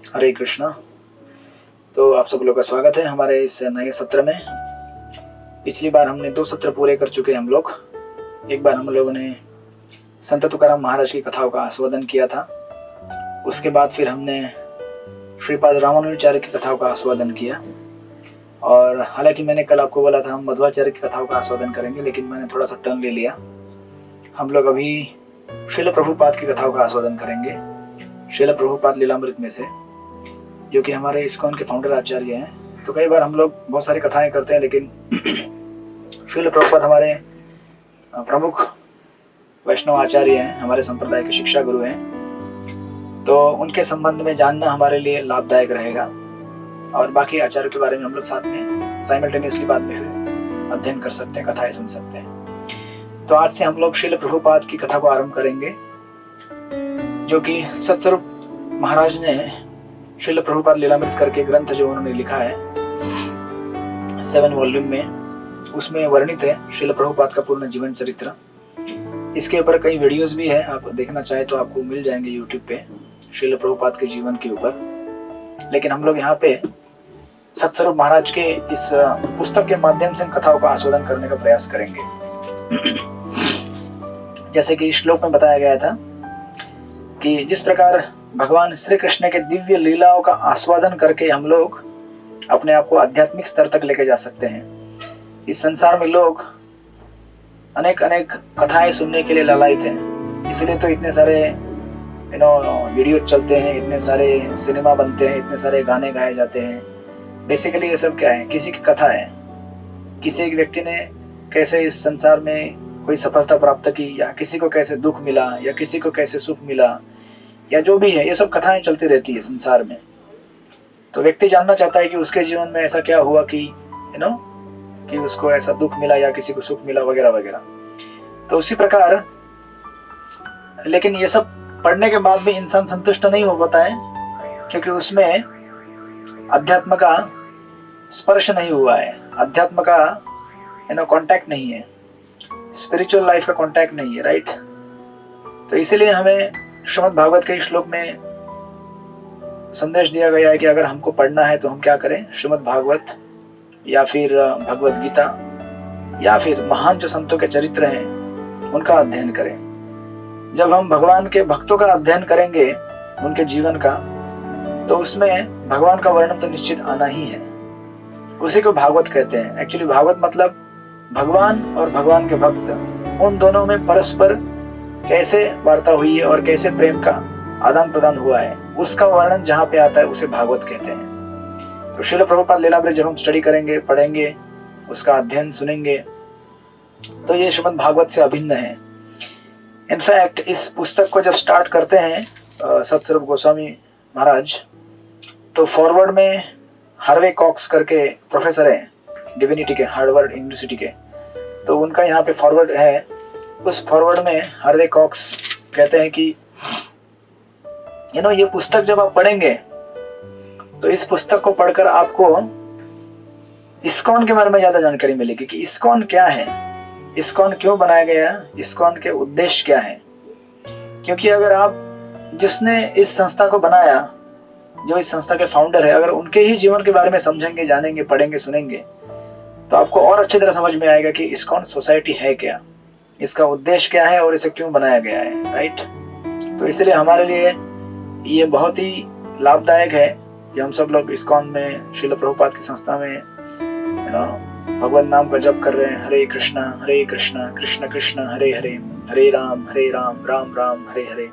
हरे कृष्णा। तो आप सब लोग का स्वागत है हमारे इस नए सत्र में। पिछली बार हमने 2 सत्र पूरे कर चुके हैं हम लोग। एक बार हम लोगों ने संत तुकाराम महाराज की कथाओं का आस्वादन किया था। उसके बाद फिर हमने श्रीपाद रामानुजाचार्य की कथाओं का आस्वादन किया। और हालांकि मैंने कल आपको बोला था हम मध्वाचार्य की कथाओं का आस्वादन करेंगे, लेकिन मैंने थोड़ा सा टर्न ले लिया। हम लोग अभी श्रील प्रभुपाद की कथाओं का आस्वादन करेंगे, श्रील प्रभुपाद लीलामृत में से, जो कि हमारे इस्कॉन के फाउंडर आचार्य हैं। तो कई बार हम लोग बहुत सारी कथाएं करते हैं, लेकिन श्रील प्रभुपाद हमारे प्रमुख वैष्णव आचार्य हैं, हमारे संप्रदाय के शिक्षा गुरु हैं। तो उनके संबंध में जानना हमारे लिए लाभदायक रहेगा। और बाकी आचार्यों के बारे में हम लोग साथ में साइमल्टेनियसली बाद में फिर अध्ययन कर सकते हैं, कथाएं सुन सकते हैं। तो आज से हम लोग श्रील प्रभुपाद की कथा को आरंभ करेंगे, जो कि सत्स्वरूप महाराज ने श्रील प्रभुपाद लीलामृत करके ग्रंथ जो उन्होंने लिखा है 7 वॉल्यूम में, उसमें वर्णित है श्रील प्रभुपाद का पूर्ण जीवन चरित्र। इसके ऊपर कई वीडियोस भी है, आप देखना चाहे तो आपको मिल जाएंगे यूट्यूब पे श्रील प्रभुपाद के जीवन के ऊपर। लेकिन हम लोग यहाँ पे सत्स्वरूप महाराज के इस पुस्तक के माध्यम से इन कथाओं का आस्वादन करने का प्रयास करेंगे। जैसे कि इस श्लोक में बताया गया था कि जिस प्रकार भगवान श्री कृष्ण के दिव्य लीलाओं का आस्वादन करके हम लोग अपने आप को आध्यात्मिक स्तर तक लेके जा सकते हैं। इस संसार में लोग अनेक अनेक कथाएं सुनने के लिए लालायित हैं, इसलिए तो इतने सारे वीडियो चलते हैं, इतने सारे सिनेमा बनते हैं, इतने सारे गाने गाए जाते हैं। बेसिकली ये सब क्या है? किसी की कथा है, किसी एक व्यक्ति ने कैसे इस संसार में कोई सफलता प्राप्त की, या किसी को कैसे दुख मिला, या किसी को कैसे सुख मिला, या जो भी है, ये सब कथाएं चलती रहती है संसार में। तो व्यक्ति जानना चाहता है कि उसके जीवन में ऐसा क्या हुआ कि कि उसको ऐसा दुख मिला या किसी को सुख मिला वगैरह वगैरह। तो उसी प्रकार, लेकिन ये सब पढ़ने के बाद भी इंसान संतुष्ट नहीं हो पाता है, क्योंकि उसमें अध्यात्म का स्पर्श नहीं हुआ है, अध्यात्म का कांटेक्ट नहीं है, स्पिरिचुअल लाइफ का कांटेक्ट नहीं है, राइट। तो इसीलिए हमें श्रीमद् भागवत के श्लोक में संदेश दिया गया है कि अगर हमको पढ़ना है तो हम क्या करें? श्रीमद् भागवत या फिर भगवत गीता या फिर महान जो संतों के चरित्र हैं उनका अध्ययन करें। जब हम भगवान के भक्तों का अध्ययन करेंगे, उनके जीवन का, तो उसमें भगवान का वर्णन तो निश्चित आना ही है। उसी को भागवत कहते हैं। एक्चुअली भागवत मतलब भगवान और भगवान के भक्त, उन दोनों में परस्पर कैसे वार्ता हुई है और कैसे प्रेम का आदान प्रदान हुआ है, उसका वर्णन जहाँ पे आता है उसे भागवत कहते हैं। तो श्रील प्रभुपाद लीलामृत जब हम स्टडी करेंगे, पढ़ेंगे, उसका अध्ययन सुनेंगे, तो ये श्रीमद् भागवत से अभिन्न है। इनफैक्ट इस पुस्तक को जब स्टार्ट करते हैं सत्स्वरूप गोस्वामी महाराज, तो फॉरवर्ड में हार्वे कॉक्स करके प्रोफेसर हैं डिविनिटी के, हार्वर्ड यूनिवर्सिटी के, तो उनका यहाँ पे फॉरवर्ड है। उस फॉरवर्ड में हार्वे कॉक्स कहते हैं कि ये पुस्तक जब आप पढ़ेंगे तो इस पुस्तक को पढ़कर आपको इस्कॉन के बारे में ज्यादा जानकारी मिलेगी कि इस्कॉन क्या है, इस्कॉन क्यों बनाया गया, इस्कॉन के उद्देश्य क्या है। क्योंकि अगर आप जिसने इस संस्था को बनाया, जो इस संस्था के फाउंडर है, अगर उनके ही जीवन के बारे में समझेंगे, जानेंगे, पढ़ेंगे, सुनेंगे, तो आपको और अच्छी तरह समझ में आएगा कि इस्कॉन सोसाइटी है क्या, इसका उद्देश्य क्या है और इसे क्यों बनाया गया है, राइट। तो इसलिए हमारे लिए ये बहुत ही लाभदायक है कि हम सब लोग इस्कॉन में, श्रील प्रभुपाद की संस्था में भगवत नाम का जप कर रहे हैं। हरे कृष्णा कृष्ण कृष्ण हरे हरे, हरे राम राम राम हरे हरे।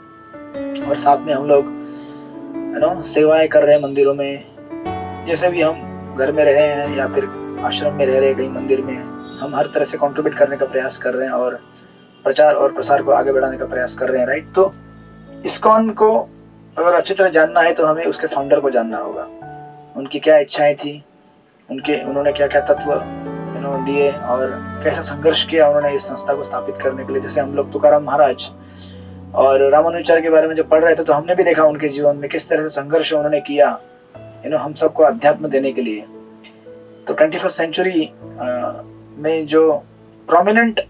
और साथ में हम लोग सेवाएं कर रहे हैं मंदिरों में। जैसे भी हम घर में रहे हैं या फिर आश्रम में रह रहे हैं, कहीं मंदिर में, हम हर तरह से कंट्रीब्यूट करने का प्रयास कर रहे हैं और प्रचार और प्रसार को आगे बढ़ाने का प्रयास कर रहे हैं, राइट। तो इस्कॉन को अगर अच्छी तरह जानना है तो हमें उसके फाउंडर को जानना होगा, उनकी क्या इच्छाएं थी, उन्होंने क्या क्या तत्व दिए और कैसा संघर्ष किया उन्होंने इस संस्था को स्थापित करने के लिए। जैसे हम लोग तुकाराम महाराज और रामानुजाचार्य के बारे में जब पढ़ रहे थे, तो हमने भी देखा उनके जीवन में किस तरह से संघर्ष उन्होंने किया हम सबको अध्यात्म देने के लिए। तो 21st सेंचुरी में जो प्रोमिनेंट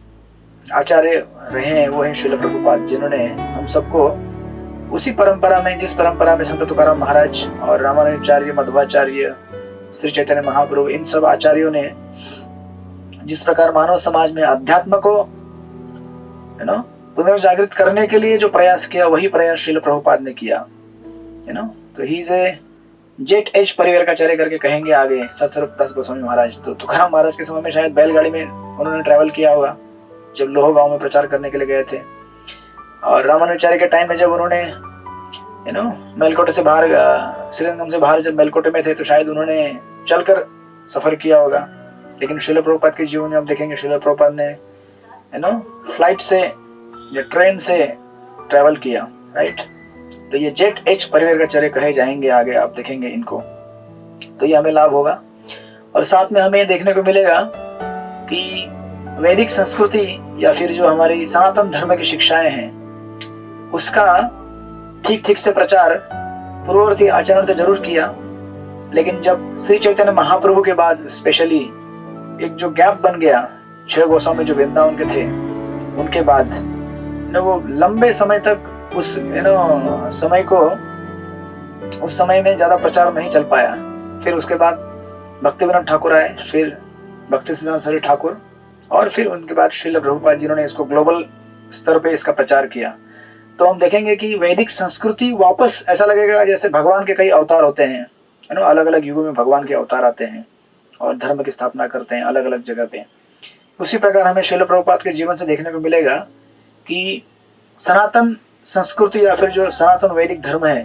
आचार्य रहे हैं वो हैं श्रील प्रभुपाद, जिन्होंने हम सबको उसी परंपरा में, जिस परंपरा में संत तुकाराम महाराज और रामानुजाचार्य, मध्वाचार्य, श्री चैतन्य महाप्रभु, इन सब आचार्यों ने जिस प्रकार मानव समाज में अध्यात्म को पुनर्जागृत करने के लिए जो प्रयास किया, वही प्रयास श्रील प्रभुपाद ने किया। तो he is a jet age परिवार का चर्य करके कहेंगे आगे सत्स्वरूप दास गोस्वामी महाराज। तो तुकाराम महाराज के समय में शायद बैलगाड़ी में उन्होंने ट्रैवल किया होगा जब लोहो गांव में प्रचार करने के लिए गए थे। और रामानुजाचार्य के टाइम में जब उन्होंने मेलकोटे से बाहर, श्रीरंगम से बाहर जब मेलकोटे में थे, तो शायद उन्होंने चलकर सफर किया होगा। लेकिन श्रील प्रभुपाद के जीवन में आप देखेंगे श्रील प्रभुपाद ने फ्लाइट से या ट्रेन से ट्रैवल किया, राइट। तो ये जेट एज परिवार का चर्य कहे जाएंगे आगे, आप देखेंगे इनको। तो ये हमें लाभ होगा। और साथ में हमें देखने को मिलेगा कि वैदिक संस्कृति या फिर जो हमारी सनातन धर्म की शिक्षाएं हैं, उसका ठीक ठीक से प्रचार पूर्ववर्ती आचार्यों ने जरूर किया। लेकिन जब श्री चैतन्य महाप्रभु के बाद स्पेशली एक जो गैप बन गया, 6 गोस्वामी जो वृंदावन के थे, उनके बाद वो लंबे समय तक उस समय में ज्यादा प्रचार नहीं चल पाया। फिर उसके बाद भक्तिविनोद ठाकुर आए, फिर भक्ति सिद्धांत सरस्वती ठाकुर, और फिर उनके बाद श्रील प्रभुपाद जिन्होंने इसको ग्लोबल स्तर पे इसका प्रचार किया। तो हम देखेंगे कि वैदिक संस्कृति वापस, ऐसा लगेगा जैसे भगवान के कई अवतार होते हैं, अलग अलग युगों में भगवान के अवतार आते हैं और धर्म की स्थापना करते हैं अलग अलग जगह पे। उसी प्रकार हमें श्रील प्रभुपाद के जीवन से देखने को मिलेगा कि सनातन संस्कृति या फिर जो सनातन वैदिक धर्म है,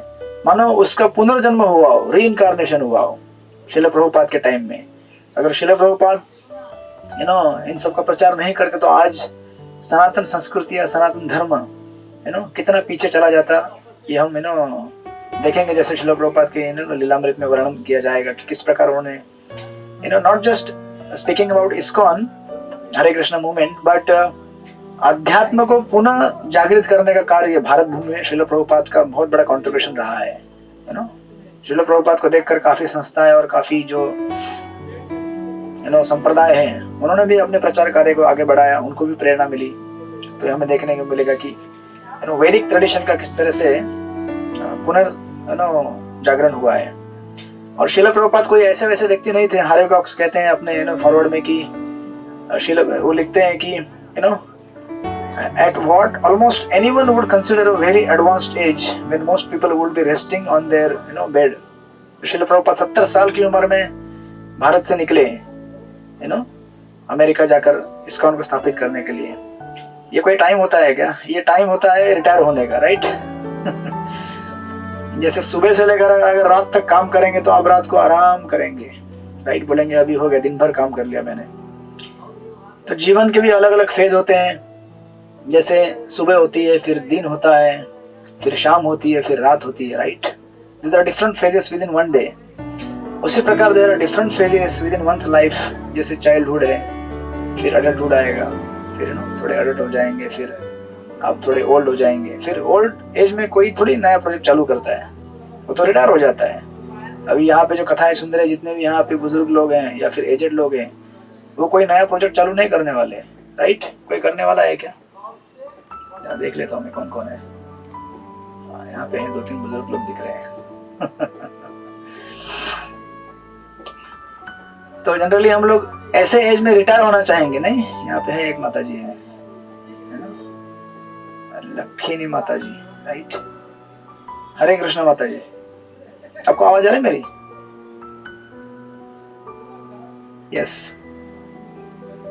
मानो उसका पुनर्जन्म हुआ हो, रीइंकार्नेशन हुआ हो श्रील प्रभुपाद के टाइम में। अगर श्रील प्रभुपाद इन सब का प्रचार नहीं करते तो आज सनातन संस्कृति या सनातन धर्म कितना पीछे चला जाता, ये हम देखेंगे। जैसे श्रील प्रभुपाद के लीलामृत में वर्णन किया जाएगा कि किस प्रकार उन्होंने not just speaking about ISKCON Hare Krishna movement, but अध्यात्म को पुनः जागृत करने का कार्य भारत भूमि में श्रील प्रभुपाद का बहुत बड़ा कंट्रीब्यूशन रहा है। श्रील प्रभुपाद को देखकर काफी संस्थाएं और काफी जो संप्रदाय हैं, उन्होंने भी अपने प्रचार कार्य को आगे बढ़ाया, उनको भी प्रेरणा मिली। तो हमें देखने को मिलेगा कि वैदिक ट्रेडिशन का किस तरह से पुनर्जागरण हुआ है। और श्रील प्रभुपाद कोई ऐसे वैसे व्यक्ति नहीं थे। हारे कॉक्स कहते हैं अपने फॉरवर्ड में कि वो लिखते हैं कि at what almost anyone would consider a very advanced age when most people would be resting on their bed. Srila Prabhupada 70 साल की उम्र में भारत से निकले अमेरिका जाकर इस्कॉन को स्थापित करने के लिए। ये कोई टाइम होता है क्या? ये टाइम होता है रिटायर होने का, राइट। जैसे सुबह से लेकर अगर रात तक काम करेंगे तो आप रात को आराम करेंगे, राइट, बोलेंगे अभी हो गया, दिन भर काम कर लिया मैंने। तो जीवन के भी अलग अलग फेज होते हैं। जैसे सुबह होती है, फिर दिन होता है, फिर शाम होती है, फिर रात होती है, right. These are different phases within one day. उसी प्रकार there are different phases within one's life. जैसे चाइल्डहुड है, फिर अडल्टहुड आएगा, फिर थोड़े अडल्ट हो जाएंगे, फिर आप थोड़े ओल्ड हो जाएंगे, फिर ओल्ड एज में कोई थोड़ी नया प्रोजेक्ट चालू करता है, वो तो रिटायर हो जाता है। अभी यहाँ पे जो कथाएं सुन रहे, जितने भी यहाँ पे बुजुर्ग लोग हैं या फिर एजेड लोग हैं, वो कोई नया प्रोजेक्ट चालू नहीं करने वाले, राइट। कोई करने वाला है क्या? देख लेता हूँ मैं कौन कौन है। यहाँ पे हैं 2-3 बुजुर्ग लोग दिख रहे हैं। तो जनरली हम लोग ऐसे एज में रिटायर होना चाहेंगे, नहीं। यहाँ पे है एक माता जी है लक्ष्मी माता जी, राइट। हरे कृष्णा माता जी, आपको आवाज आ रही है मेरी? यस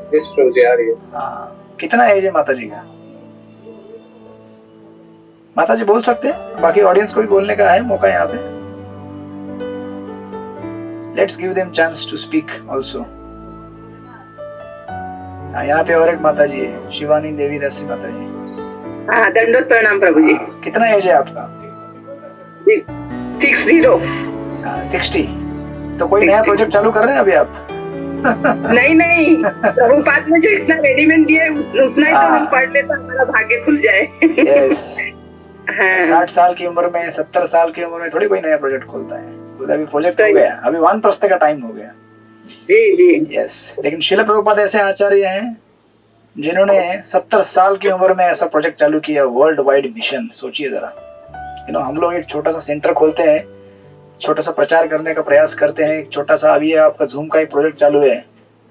प्रभु जी आ रही है। हाँ, कितना एज है माता जी का? माता जी बोल सकते हैं, बाकी ऑडियंस को भी बोलने का है मौका यहाँ पे। Let's give them chance to speak also. हाँ, यहाँ पे और एक माता जी है, शिवानी देवी दासी माता जी। हाँ, दंडोत प्रणाम प्रभु जी। कितना एज है आपका? 60। 60। तो कोई नया प्रोजेक्ट चालू कर रहे हैं अभी आप? नहीं, प्रभुपाद में जो इतना रेडीमेड दिया है उतना ही तो हम पढ़ ले तो हमारा भाग्य खुल जाए। यस। हाँ। 60 साल की उम्र में, 70 साल की उम्र में थोड़ी कोई नया प्रोजेक्ट खोलता है। अभी प्रोजेक्ट हो गया, अभी वानप्रस्थ का टाइम हो गया। जी। यस। लेकिन श्रील प्रभुपाद ऐसे आचार्य हैं जिन्होंने 70 साल की उम्र में ऐसा प्रोजेक्ट चालू किया, वर्ल्ड वाइड मिशन। सोचिए जरा, हम लोग एक छोटा सा सेंटर खोलते हैं, छोटा सा प्रचार करने का प्रयास करते हैं, एक छोटा सा अभी आपका जूम का एक प्रोजेक्ट चालू है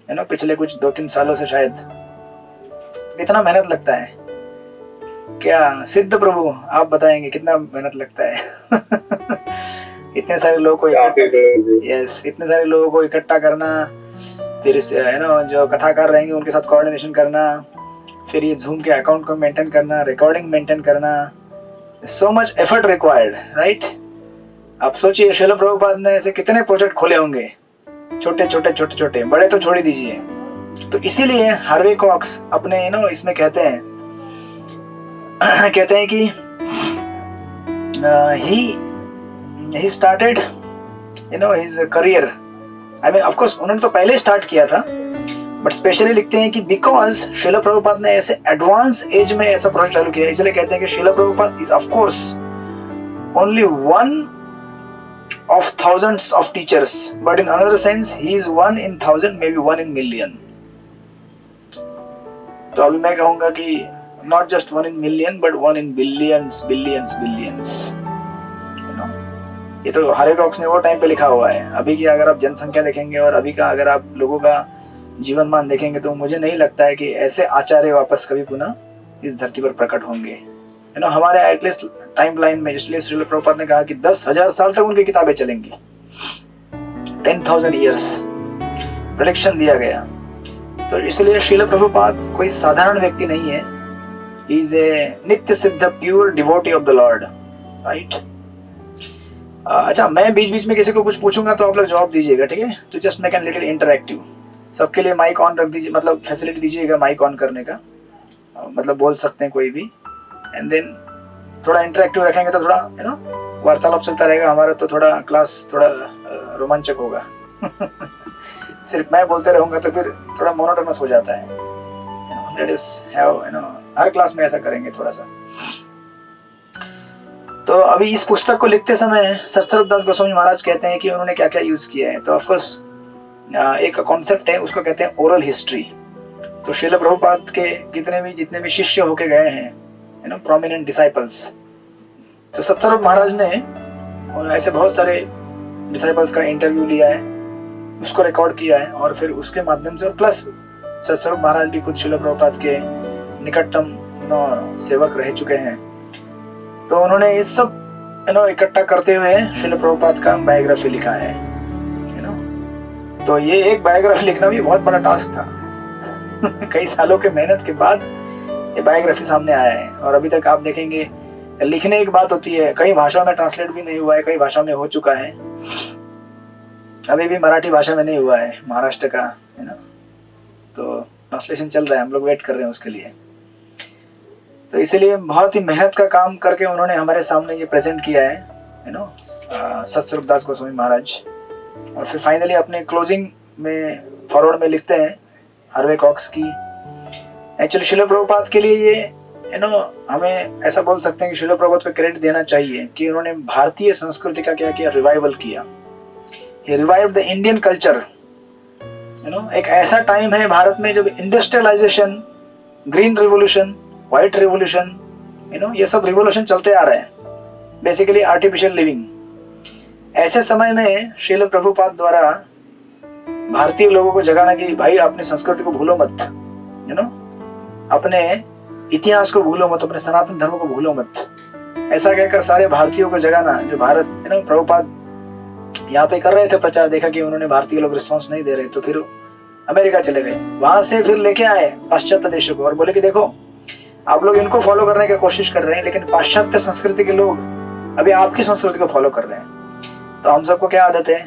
पिछले कुछ 2-3 सालों से शायद। कितना मेहनत लगता है, क्या सिद्ध प्रभु आप बताएंगे कितना मेहनत लगता है। इतने सारे लोगों को इतने सारे लोगों को इकट्ठा करना, फिर जो कथाकार रहेंगे उनके साथ कोऑर्डिनेशन करना, फिर ये जूम के अकाउंट को मेंटेन करना, रिकॉर्डिंग मेंटेन करना, so much effort required, right. आप सोचिए श्रील प्रभुपाद ने ऐसे कितने प्रोजेक्ट खोले होंगे, छोटे छोटे, बड़े तो छोड़ ही दीजिए। तो इसीलिए हार्वे कॉक्स अपने इसमें कहते हैं कि he started his career, I mean of course उन्होंने तो पहले स्टार्ट किया था, बट स्पेशली लिखते हैं कि बिकॉज श्रील प्रभुपाद ने ऐसे एडवांस एज में ऐसा प्रोजेक्ट चालू किया, इसलिए कहते हैं कि Srila Prabhupada is of course only one of thousands of teachers, but in another sense he is 1 in 1000, maybe 1 in million. तो अभी मैं कहूंगा कि not just 1 in million but 1 in billions. ये तो हार्वे कॉक्स ने वो टाइम पे लिखा हुआ है। अभी की अगर आप जनसंख्या देखेंगे और अभी का अगर आप लोगों का जीवन मान देखेंगे तो मुझे नहीं लगता है कि ऐसे आचार्य वापस कभी पुनः इस धरती पर प्रकट होंगे। हमारे एटलीस्ट टाइम लाइन में, इसलिए श्रील प्रभुपाद ने कहा कि 10,000 साल तक उनकी किताबें चलेंगी, 10,000 years प्रेडिक्शन दिया गया। तो इसलिए श्रील प्रभुपाद कोई साधारण व्यक्ति नहीं है, ही इज ए नित्य सिद्ध pure devotee of the Lord, right. अच्छा, मैं बीच बीच में किसी को कुछ पूछूंगा तो आप लोग जवाब दीजिएगा, ठीक है। तो just make an little interactive, सबके लिए माइक ऑन रख दीजिए, मतलब फैसिलिटी दीजिएगा माइक ऑन करने का, मतलब बोल सकते हैं कोई भी, एंड देन थोड़ा इंटरेक्टिव रखेंगे तो थोड़ा वार्तालाप चलता रहेगा हमारा, तो थोड़ा क्लास थोड़ा रोमांचक होगा। सिर्फ मैं बोलते रहूंगा तो फिर थोड़ा मोनोटोनस हो जाता है। Let us have her class में ऐसा करेंगे थोड़ा सा। तो अभी इस पुस्तक को लिखते समय सत्स्वरूप दास गोस्वामी महाराज कहते हैं कि उन्होंने क्या क्या यूज किया है। तो ऑफ कोर्स एक कॉन्सेप्ट है, उसको कहते हैं ओरल हिस्ट्री। तो श्रील प्रभुपाद के जितने भी शिष्य होके गए हैं, प्रोमिनेंट डिसाइपल्स, तो सत्स्वरूप महाराज ने ऐसे बहुत सारे डिसाइपल्स का इंटरव्यू लिया है, उसको रिकॉर्ड किया है, और फिर उसके माध्यम से, प्लस सत्स्वरूप महाराज भी खुद श्रील प्रभुपाद के निकटतम सेवक रह चुके हैं। तो उन्होंने इस सब इकट्ठा करते हुए श्रील प्रभुपाद का बायोग्राफी लिखा है। तो ये एक बायोग्राफी लिखना भी बहुत बड़ा टास्क था। कई सालों के मेहनत के बाद ये बायोग्राफी सामने आया है, और अभी तक आप देखेंगे लिखने एक बात होती है, कई भाषा में ट्रांसलेट भी नहीं हुआ है, कई भाषा में हो चुका है, अभी भी मराठी भाषा में नहीं हुआ है, महाराष्ट्र का, तो ट्रांसलेशन चल रहा है, हम लोग वेट कर रहे हैं उसके लिए। तो इसलिए बहुत ही मेहनत का काम करके उन्होंने हमारे सामने ये प्रेजेंट किया है, सत्स्वरूप दास गोस्वामी महाराज। और फिर फाइनली अपने क्लोजिंग में फॉरवर्ड में लिखते हैं हार्वे कॉक्स की, एक्चुअली श्रील प्रभुपाद के लिए ये हमें ऐसा बोल सकते हैं कि श्रील प्रभुपाद को क्रेडिट देना चाहिए कि उन्होंने भारतीय संस्कृति का क्या किया, रिवाइवल किया। He revived the Indian culture. एक ऐसा टाइम है भारत में जब industrialisation, green revolution, white revolution, ये सब रिवोल्यूशन चलते आ रहे हैं, बेसिकली आर्टिफिशियल लिविंग। ऐसे समय में श्रील प्रभुपाद द्वारा भारतीय लोगों को जगाना कि भाई अपनी संस्कृति को भूलो मत, अपने इतिहास को भूलो मत, अपने सनातन धर्म को भूलो मत, ऐसा कहकर सारे भारतीयों को जगाना। जो भारत प्रभुपाद यहाँ पे कर रहे थे प्रचार, देखा कि उन्होंने भारतीय लोग रिस्पॉन्स नहीं दे रहे, तो फिर अमेरिका चले गए, वहां से फिर लेके आए पाश्चात्य देशों को और बोले कि देखो आप लोग इनको फॉलो करने की कोशिश कर रहे हैं, लेकिन पाश्चात्य संस्कृति के लोग अभी आपकी संस्कृति को फॉलो कर रहे हैं। तो हम सबको क्या आदत है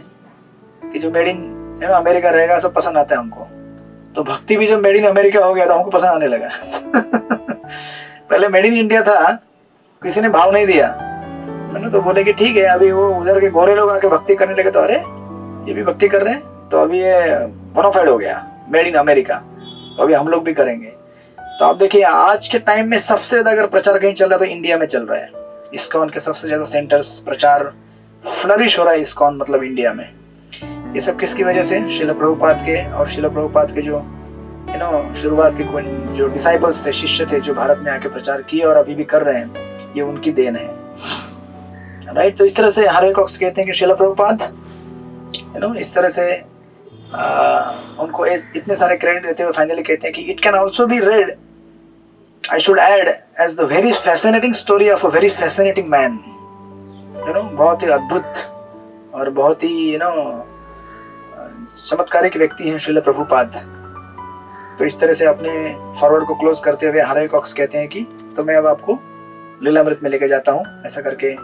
कि जो मेड इन अमेरिका रहेगा सब पसंद आता है हमको, तो भक्ति भी जब मेड इन अमेरिका हो गया तो हमको पसंद आने लगा। पहले मेड इन इंडिया था, किसी ने भाव नहीं दिया, मैंने तो बोले कि ठीक है, अभी वो उधर के गोरे लोग आके भक्ति करने लगे तो अरे ये भी भक्ति कर रहे हैं, तो अभी ये बोनाफाइड हो गया मेड इन अमेरिका, तो अभी हम लोग भी करेंगे। तो आप देखिए आज के टाइम में सबसे ज्यादा अगर प्रचार कहीं चल रहा है तो इंडिया में चल रहा है। इस्कॉन के सबसे ज्यादा सेंटर्स, प्रचार फ्लरिश हो रहा है इस्कॉन, मतलब इंडिया में। ये सब किसकी वजह से? श्रील प्रभुपाद के, और श्रील प्रभुपाद के जो शुरुआत के जो डिसाइपल्स थे, शिष्य थे, जो भारत में आके प्रचार किए और अभी भी कर रहे हैं, ये उनकी देन है। राइट। तो इस तरह से हार्वे कॉक्स कहते हैं कि श्रील प्रभुपाद इस तरह से उनको इतने सारे क्रेडिट देते हुए फाइनली कहते हैं कि it can also be read, I should add, as the very fascinating story of a very fascinating man. बहुत ही अद्भुत और बहुत ही चमत्कारिक व्यक्ति हैं श्रील प्रभुपाद। तो इस तरह से अपने फॉरवर्ड को क्लोज करते हुए हार्वे कॉक्स कहते हैं कि तो मैं अब आपको लीलामृत में लेके जाता हूँ, ऐसा करके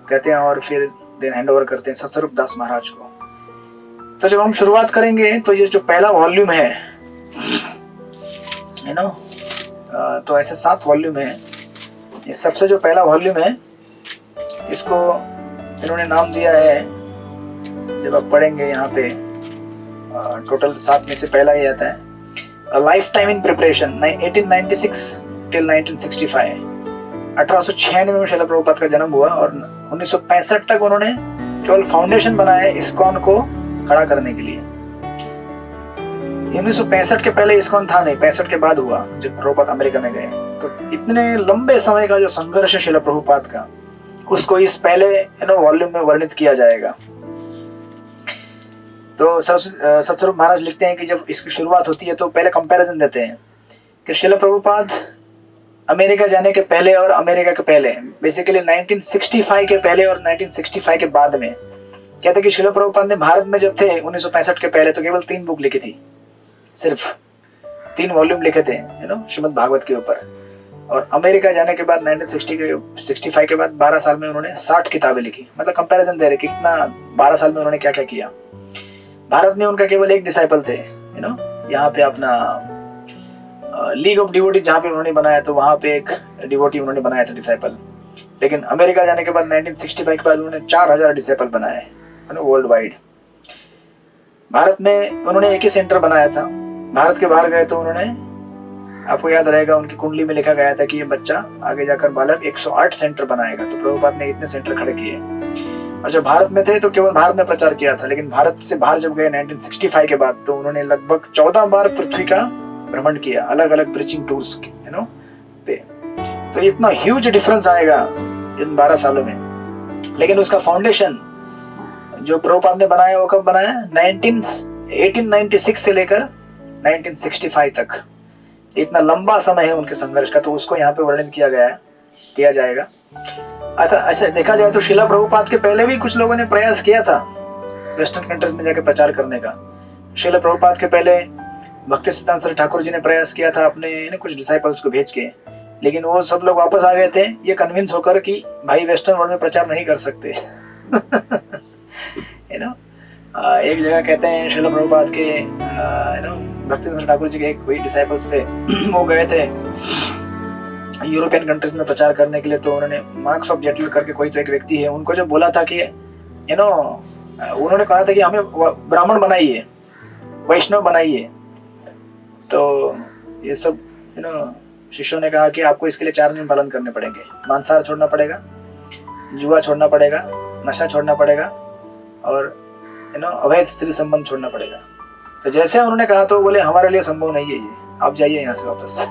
कहते हैं और फिर देन हैंड ओवर करते हैं सत्स्वरूप दास महाराज को। तो जब हम शुरुआत करेंगे तो ये जो पहला वॉल्यूम है तो ऐसे 7 वॉल्यूम है। ये सबसे जो पहला वॉल्यूम है इसको इन्होंने नाम दिया है, जब आप पढ़ेंगे यहाँ पे टोटल 7 में से पहला ये आता है A Lifetime in Preparation 1896 till 1965। 1896 में श्रील प्रभुपाद का जन्म हुआ और 1965 तक उन्होंने केवल फाउंडेशन बनाया इस्कॉन को खड़ा करने के लिए। 1965 के पहले इस्कॉन था नहीं, 65 के बाद हुआ जब प्रभुपाद अमेरिका में गए। तो इतने लंबे समय का जो संघर्ष है श्रील प्रभुपाद का, उसको इस पहले वॉल्यूम में वर्णित किया जाएगा। तो सत्स्वरूप महाराज लिखते हैं कि जब इसकी शुरुआत होती है तो पहले कंपैरिजन देते हैं कि श्रील प्रभुपाद अमेरिका जाने के पहले और अमेरिका के पहले, बेसिकली 1965 के पहले और 1965 के बाद में। कहते हैं कि श्रील प्रभुपाद ने भारत में जब थे 1965 के पहले तो केवल 3 बुक लिखी थी, सिर्फ 3 वॉल्यूम लिखे थे श्रीमद् भागवत के ऊपर। और अमेरिका जाने के बाद 1965 के बाद 12 साल में उन्होंने 60 किताबें लिखी। मतलब कंपैरिजन दे रहे कि कितना 12 साल में उन्होंने क्या क्या किया। भारत में उनका केवल एक डिसाइपल थे, यहाँ पे अपना लीग ऑफ डिवोटी जहाँ पे उन्होंने बनाया तो वहाँ पे एक डिवोटी उन्होंने बनाया था डिसाइपल। लेकिन अमेरिका जाने के बाद 1965 के बाद उन्होंने 4000 डिसाइपल बनाए वर्ल्ड वाइड। भारत में उन्होंने एक ही सेंटर बनाया था। भारत के बाहर गए तो उन्होंने, आपको याद रहेगा उनकी कुंडली में लिखा गया था कि ये बच्चा आगे जाकर बालक 108 सेंटर बनाएगा। तो प्रभुपाद ने इतने सेंटर खड़े किए। और जब भारत में थे तो केवल भारत में प्रचार किया था, लेकिन भारत से बाहर जब गए 1965 के बाद तो उन्होंने लगभग 14 बार पृथ्वी का भ्रमण किया, अलग अलग प्रीचिंग टूर्स पे। तो इतना ह्यूज डिफरेंस आएगा इन 12 सालों में। लेकिन उसका फाउंडेशन जो प्रभुपाद ने बनाया वो कब बनाया? 1896 से लेकर 1965 तक। इतना लंबा समय है उनके संघर्ष का, तो उसको यहाँ पे वर्णन किया जाएगा। अच्छा देखा जाए तो श्रील प्रभुपाद के पहले भी कुछ लोगों ने प्रयास किया था वेस्टर्न कंट्रीज में जाके प्रचार करने का। श्रील प्रभुपाद के पहले भक्ति सिद्धांत सर ठाकुर जी ने प्रयास किया था अपने कुछ डिसाइपल्स को भेज के, लेकिन वो सब लोग वापस आ गए थे ये कन्विंस होकर कि भाई वेस्टर्न वर्ल्ड में प्रचार नहीं कर सकते। एक जगह कहते हैं श्रील प्रभुपाद के भक्ति सिद्धांत ठाकुर जी के एक कोई डिसाइपल्स थे, वो गए थे यूरोपियन कंट्रीज में प्रचार करने के लिए। तो उन्होंने मार्क्स ऑफ जेटलर करके कोई तो एक व्यक्ति है, उनको जब बोला था कि उन्होंने कहा था कि हमें ब्राह्मण बनाइए, वैष्णव बनाइए। तो ये सब शिष्यों ने कहा कि आपको इसके लिए 4 नियम पालन करने पड़ेंगे। मांसाहार छोड़ना पड़ेगा, जुआ छोड़ना पड़ेगा, नशा छोड़ना पड़ेगा और अवैध स्त्री संबंध छोड़ना पड़ेगा। तो जैसे उन्होंने कहा तो बोले हमारे लिए संभव नहीं है ये, आप जाइए यहाँ से वापस।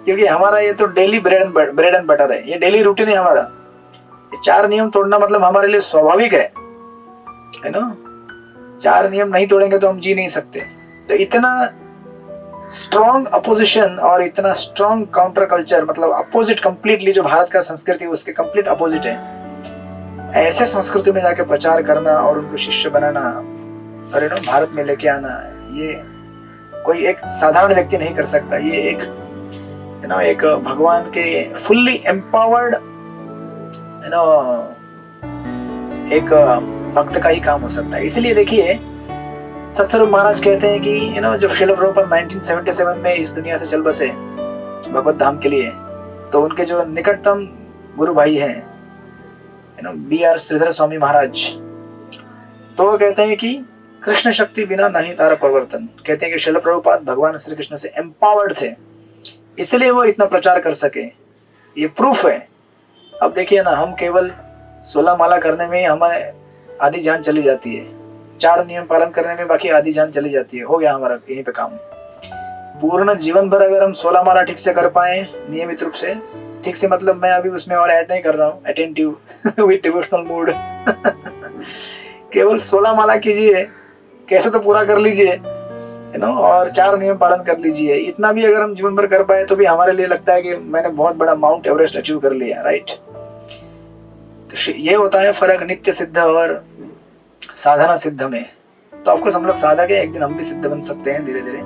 क्योंकि हमारा ये तो डेली ब्रेड एंड बटर है, ये डेली रूटीन है हमारा। ये 4 नियम तोड़ना मतलब हमारे लिए स्वाभाविक है 4 नियम नहीं तोड़ेंगे तो हम जी नहीं सकते। तो इतना स्ट्रॉन्ग अपोजिशन और इतना स्ट्रॉन्ग काउंटर कल्चर, मतलब अपोजिट कंप्लीटली, जो भारत का संस्कृति है उसके कंप्लीट अपोजिट है। ऐसे संस्कृति में जाके प्रचार करना और उनको शिष्य बनाना और भारत में लेके आना, ये कोई एक साधारण व्यक्ति नहीं कर सकता। ये एक भगवान के फुल्ली एम्पावर्ड एक भक्त का ही काम हो सकता है। इसीलिए देखिए सत्स्वरूप महाराज कहते हैं कि जब श्रील प्रभुपाद 1977 में इस दुनिया से चल बसे भगवत धाम के लिए, तो उनके जो निकटतम गुरु भाई हैं BR श्रीधर स्वामी महाराज, तो वो कहते हैं कि कृष्ण शक्ति बिना नहीं तारा परिवर्तन। कहते हैं कि श्रील प्रभुपाद भगवान श्री कृष्ण से एम्पावर्ड थे, इसलिए वो इतना प्रचार कर सके। ये प्रूफ है। अब देखिए ना, हम केवल 16 माला करने में हमारे आधी जान चली जाती है, 4 नियम पालन करने में बाकी आधी जान चली जाती है, हो गया हमारा यहीं पे काम। पूर्ण जीवन भर अगर हम 16 माला ठीक से कर पाए नियमित रूप से, ठीक से मतलब मैं अभी उसमें और ऐड नहीं कर रहा हूँ, अटेंटिव विद डिवोशनल मूड। केवल 16 माला कीजिए, कैसे तो पूरा कर लीजिए, और 4 नियम पालन कर लीजिए। इतना भी अगर हम जीवन भर कर पाए तो भी हमारे लिए लगता है कि मैंने बहुत बड़ा माउंट एवरेस्ट अचीव कर लिया, राइट। तो ये होता है फर्क नित्य सिद्ध और साधना सिद्ध में। तो आपको हम लोग साधक है, एक दिन हम भी सिद्ध बन सकते हैं धीरे धीरे।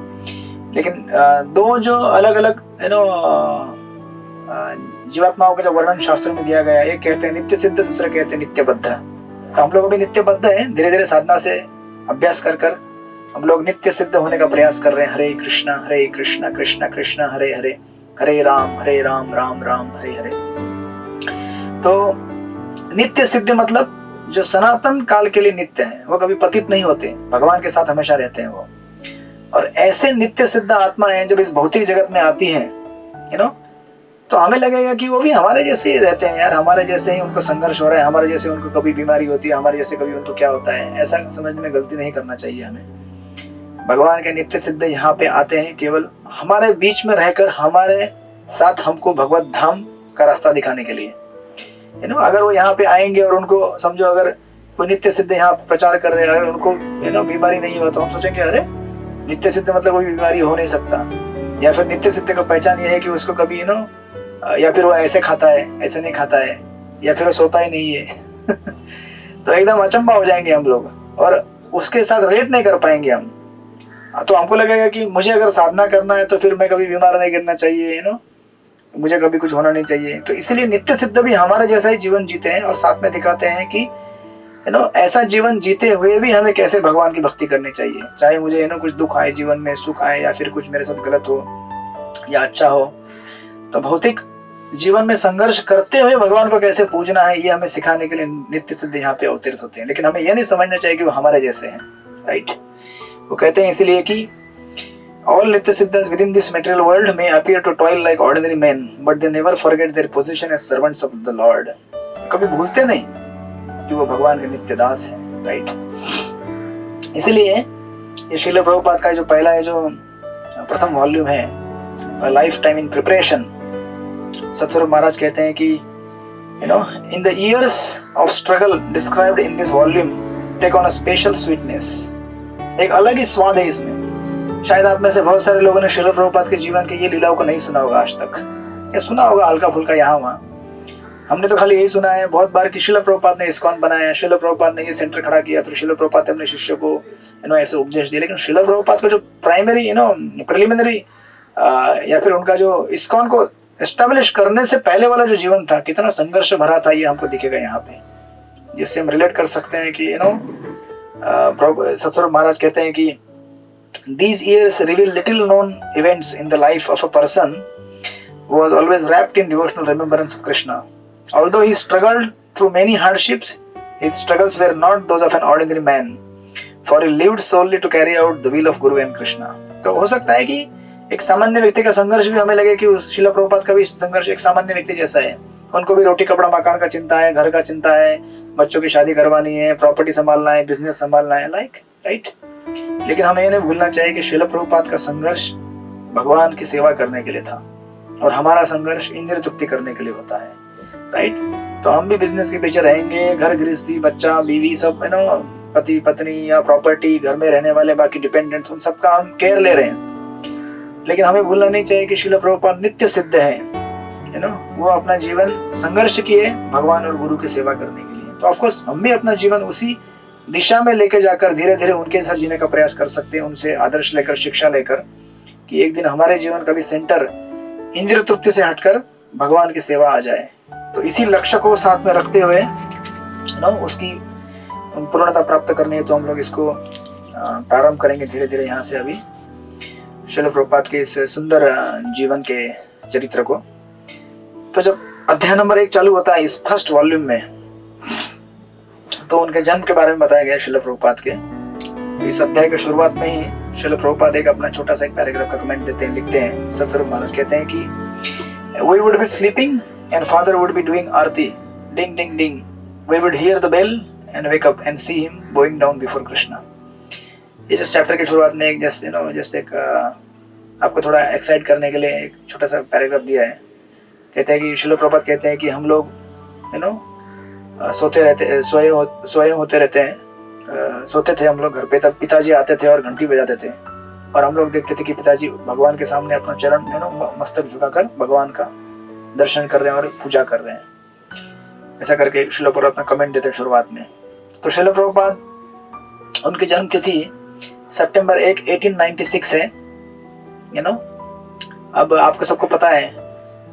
लेकिन दो जो अलग अलग जीवात्माओं का जो वर्णन शास्त्रों में दिया गया, एक कहते हैं नित्य सिद्ध, दूसरे कहते हैं नित्यबद्ध। तो हम लोग अभी नित्यबद्ध है, धीरे धीरे साधना से अभ्यास कर कर हम लोग नित्य सिद्ध होने का प्रयास कर रहे हैं। हरे कृष्णा कृष्णा कृष्णा हरे हरे, हरे राम राम राम हरे हरे। तो नित्य सिद्ध मतलब जो सनातन काल के लिए नित्य है, वो कभी पतित नहीं होते, भगवान के साथ हमेशा रहते हैं वो। और ऐसे नित्य सिद्ध आत्माएं जब इस भौतिक जगत में आती हैं, तो हमें लगेगा कि वो भी हमारे जैसे ही रहते हैं यार, हमारे जैसे ही उनको संघर्ष हो रहा है, हमारे जैसे उनको कभी बीमारी होती है, हमारे जैसे कभी उनको क्या होता है। ऐसा समझने में गलती नहीं करना चाहिए हमें। भगवान के नित्य सिद्ध यहाँ पे आते हैं केवल हमारे बीच में रहकर हमारे साथ हमको भगवत धाम का रास्ता दिखाने के लिए। अगर वो यहाँ पे आएंगे और उनको समझो, अगर कोई नित्य सिद्ध यहाँ प्रचार कर रहे हैं, अगर उनको बीमारी नहीं हुआ तो हम सोचेंगे अरे नित्य सिद्ध मतलब कोई बीमारी हो नहीं सकता, या फिर नित्य सिद्ध का पहचान ये है कि उसको कभी या फिर वो ऐसे खाता है, ऐसे नहीं खाता है, या फिर वो सोता ही नहीं है। तो एकदम अचंभा हो जाएंगे हम लोग और उसके साथ रिलेट नहीं कर पाएंगे हम। तो हमको लगेगा कि मुझे अगर साधना करना है तो फिर मैं कभी बीमार नहीं गिरना चाहिए, मुझे कभी कुछ होना नहीं चाहिए। तो इसलिए नित्य सिद्ध भी हमारे जैसा ही जीवन जीते हैं और साथ में दिखाते हैं कि ऐसा जीवन जीते हुए भी हमें कैसे भगवान की भक्ति करनी चाहिए। चाहे मुझे कुछ दुख आए जीवन में, सुख आए, या फिर कुछ मेरे साथ गलत हो या अच्छा हो, तो भौतिक जीवन में संघर्ष करते हुए भगवान को कैसे पूजना है, ये हमें सिखाने के लिए नित्य सिद्ध यहाँ पे अवतरित होते हैं। लेकिन हमें यह नहीं समझना चाहिए कि वो हमारे जैसे हैं, राइट। वो कहते हैं इसलिए कि all Nitya Siddhas within this material world may appear to toil like ordinary men, but they never forget their position as servants of the Lord. कभी भूलते नहीं कि वो भगवान के नित्य दास हैं, राइट। इसलिए ये श्रील प्रभुपाद का जो पहला है, जो प्रथम वॉल्यूम है, लाइफ टाइम इन प्रिपरेशन, सतस्वरूप महाराज कहते हैं कि in the years of struggle described in this volume take on a special sweetness. एक अलग ही स्वाद है इसमें। शायद आप में से बहुत सारे लोगों ने श्रील प्रभुपाद के जीवन के ये लीलाओं को नहीं सुना होगा आज तक, या सुना होगा हल्का फुल्का यहाँ वहाँ। हमने तो खाली यही सुना है बहुत बार कि श्रील प्रभुपाद ने इस्कॉन बनाया, श्रील प्रभुपाद ने ये सेंटर खड़ा किया, फिर श्रील प्रभुपाद ने अपने शिष्यों को ऐसे उपदेश दिए। लेकिन श्रील प्रभुपाद का जो प्राइमरी प्रिलिमिनरी या फिर उनका जो इस्कॉन को एस्टेब्लिश करने से पहले वाला जो जीवन था, कितना संघर्ष भरा था, ये हमको दिखेगा यहाँ पे, जिससे हम रिलेट कर सकते हैं कि सतस्वरूप महाराज कहते हैं कि these years reveal little known events in the life of a person who was always wrapped in devotional remembrance of Krishna. Although he struggled through many hardships, his struggles were not those of an ordinary man, for he lived solely to carry out the will of Guru and Krishna. तो हो सकता है कि एक सामान्य व्यक्ति का संघर्ष भी हमें लगे कि उस श्रील प्रभुपाद का भी संघर्ष एक सामान्य व्यक्ति जैसा है। उनको भी रोटी कपड़ा मकान का चिंता है, घर का चिंता है, बच्चों की शादी करवानी है, प्रॉपर्टी संभालना है, बिजनेस संभालना है, राइट। लेकिन हमें ये नहीं भूलना चाहिए कि श्रील प्रभुपाद का संघर्ष भगवान की सेवा करने के लिए था और हमारा संघर्ष इंद्रिय तृप्ति करने के लिए होता है, राइट। तो हम भी बिजनेस के पीछे रहेंगे, घर गृहस्थी, बच्चा बीवी सब पति पत्नी या प्रॉपर्टी, घर में रहने वाले बाकी डिपेंडेंट्स, उन सबका हम केयर ले रहे हैं। लेकिन हमें भूलना नहीं चाहिए कि श्रील प्रभुपाद नित्य सिद्ध है, वो अपना जीवन संघर्ष किए भगवान और गुरु की सेवा करने के लिए। तो ऑफकोर्स हम भी अपना जीवन उसी दिशा में लेके जाकर धीरे धीरे उनके साथ जीने का प्रयास कर सकते हैं, उनसे आदर्श लेकर, शिक्षा लेकर, कि एक दिन हमारे जीवन का भी सेंटर इंद्रिय तृप्ति से हटकर भगवान की सेवा आ जाए। तो इसी लक्ष्य को साथ में रखते हुए उसकी पूर्णता प्राप्त करनी है। तो हम लोग इसको प्रारंभ करेंगे धीरे धीरे यहाँ से अभी श्रील प्रभुपाद के इस सुंदर जीवन के चरित्र को। तो जब अध्याय नंबर 1 चालू होता है इस फर्स्ट वॉल्यूम में, तो उनके जन्म के बारे में बताया गया श्रील प्रभुपाद के। इस अध्याय के शुरुआत में ही श्रील प्रभुपाद एक अपना छोटा सा एक पैराग्राफ का कमेंट देते हैं, लिखते हैं। सतस्वरूप महाराज कहते हैं कि we would be sleeping and father would be doing Aarti, ding ding ding, we would hear the bell and wake up and see him bowing down before Krishna। ये जिस चैप्टर की शुरुआत में एक जस्ट एक आपको थोड़ा एक्साइट करने के लिए एक छोटा सा पैराग्राफ दिया है। कहते हैं कि श्रील प्रभुपाद कहते हैं कि हम लोग सोए होते रहते हैं, सोते थे हम लोग घर पे, तब पिताजी आते थे और घंटी बजाते थे और हम लोग देखते थे कि पिताजी भगवान के सामने अपना चरण मस्तक झुकाकर भगवान का दर्शन कर रहे हैं और पूजा कर रहे हैं। ऐसा करके श्रील प्रभुपाद अपना कमेंट देते हैं शुरुआत में। तो श्रील प्रभुपाद, उनकी जन्म तिथि सितंबर 1, 1896 है। अब आपको सबको पता है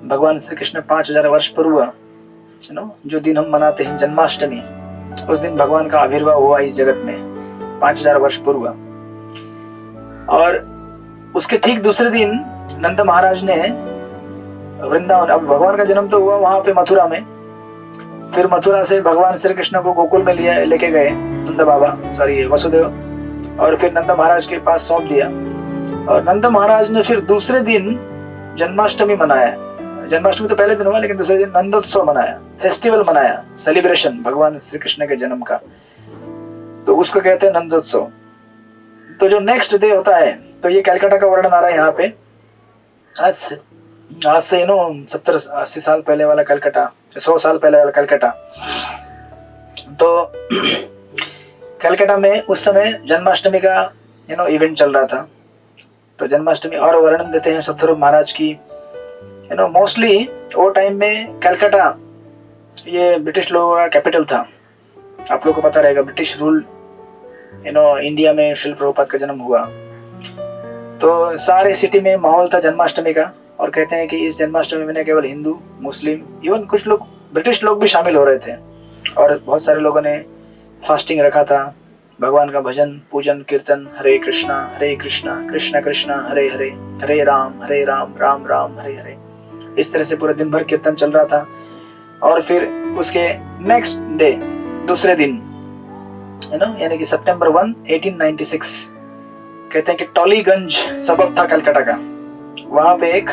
भगवान श्री कृष्ण 5000 वर्ष पूर्व जो दिन हम मनाते हैं जन्माष्टमी, उस दिन भगवान का आविर्भाव हुआ इस जगत में 5000 वर्ष पूर्व। और उसके ठीक दूसरे दिन नंद महाराज ने वृंदावन, अब भगवान का जन्म तो हुआ वहां पे मथुरा में, फिर मथुरा से भगवान श्री कृष्ण को गोकुल में लेके गए वसुदेव, और फिर नंद महाराज के पास सौंप दिया। और नंद महाराज ने फिर दूसरे दिन जन्माष्टमी मनाया। जन्माष्टमी तो पहले दिन हुआ, लेकिन दूसरे दिन नंदोत्सव मनाया, फेस्टिवल मनाया, सेलिब्रेशन भगवान श्री कृष्ण के जन्म का, तो उसको कहते हैं नंदोत्सव। तो जो नेक्स्ट डे होता है, तो ये कलकत्ता का वर्णन आ रहा है यहाँ पे। आज से 70-80 साल पहले वाला कलकत्ता, 100 साल पहले वाला कलकत्ता। तो कलकत्ता में उस समय जन्माष्टमी का इवेंट चल रहा था। तो जन्माष्टमी और वर्णन देते हैं सतस्वरूप महाराज की। मोस्टली वो टाइम में कलकत्ता ये ब्रिटिश लोगों का कैपिटल था। आप लोगों को पता रहेगा ब्रिटिश रूल इंडिया में श्रील प्रभुपाद का जन्म हुआ। तो सारे सिटी में माहौल था जन्माष्टमी का, और कहते हैं कि इस जन्माष्टमी में न केवल हिंदू, मुस्लिम, इवन कुछ लोग ब्रिटिश लोग भी शामिल हो रहे थे। और बहुत सारे लोगों ने फास्टिंग रखा था, भगवान का भजन, पूजन, कीर्तन, हरे कृष्णा कृष्ण कृष्ण हरे हरे, हरे राम राम राम हरे हरे, इस तरह से पूरे दिन भर कीर्तन चल रहा था। और फिर उसके नेक्स्ट डे, दूसरे दिन यानी कि सितंबर 1, 1896, कहते हैं कि टॉलीगंज सबब था कलकत्ता का, वहां पे एक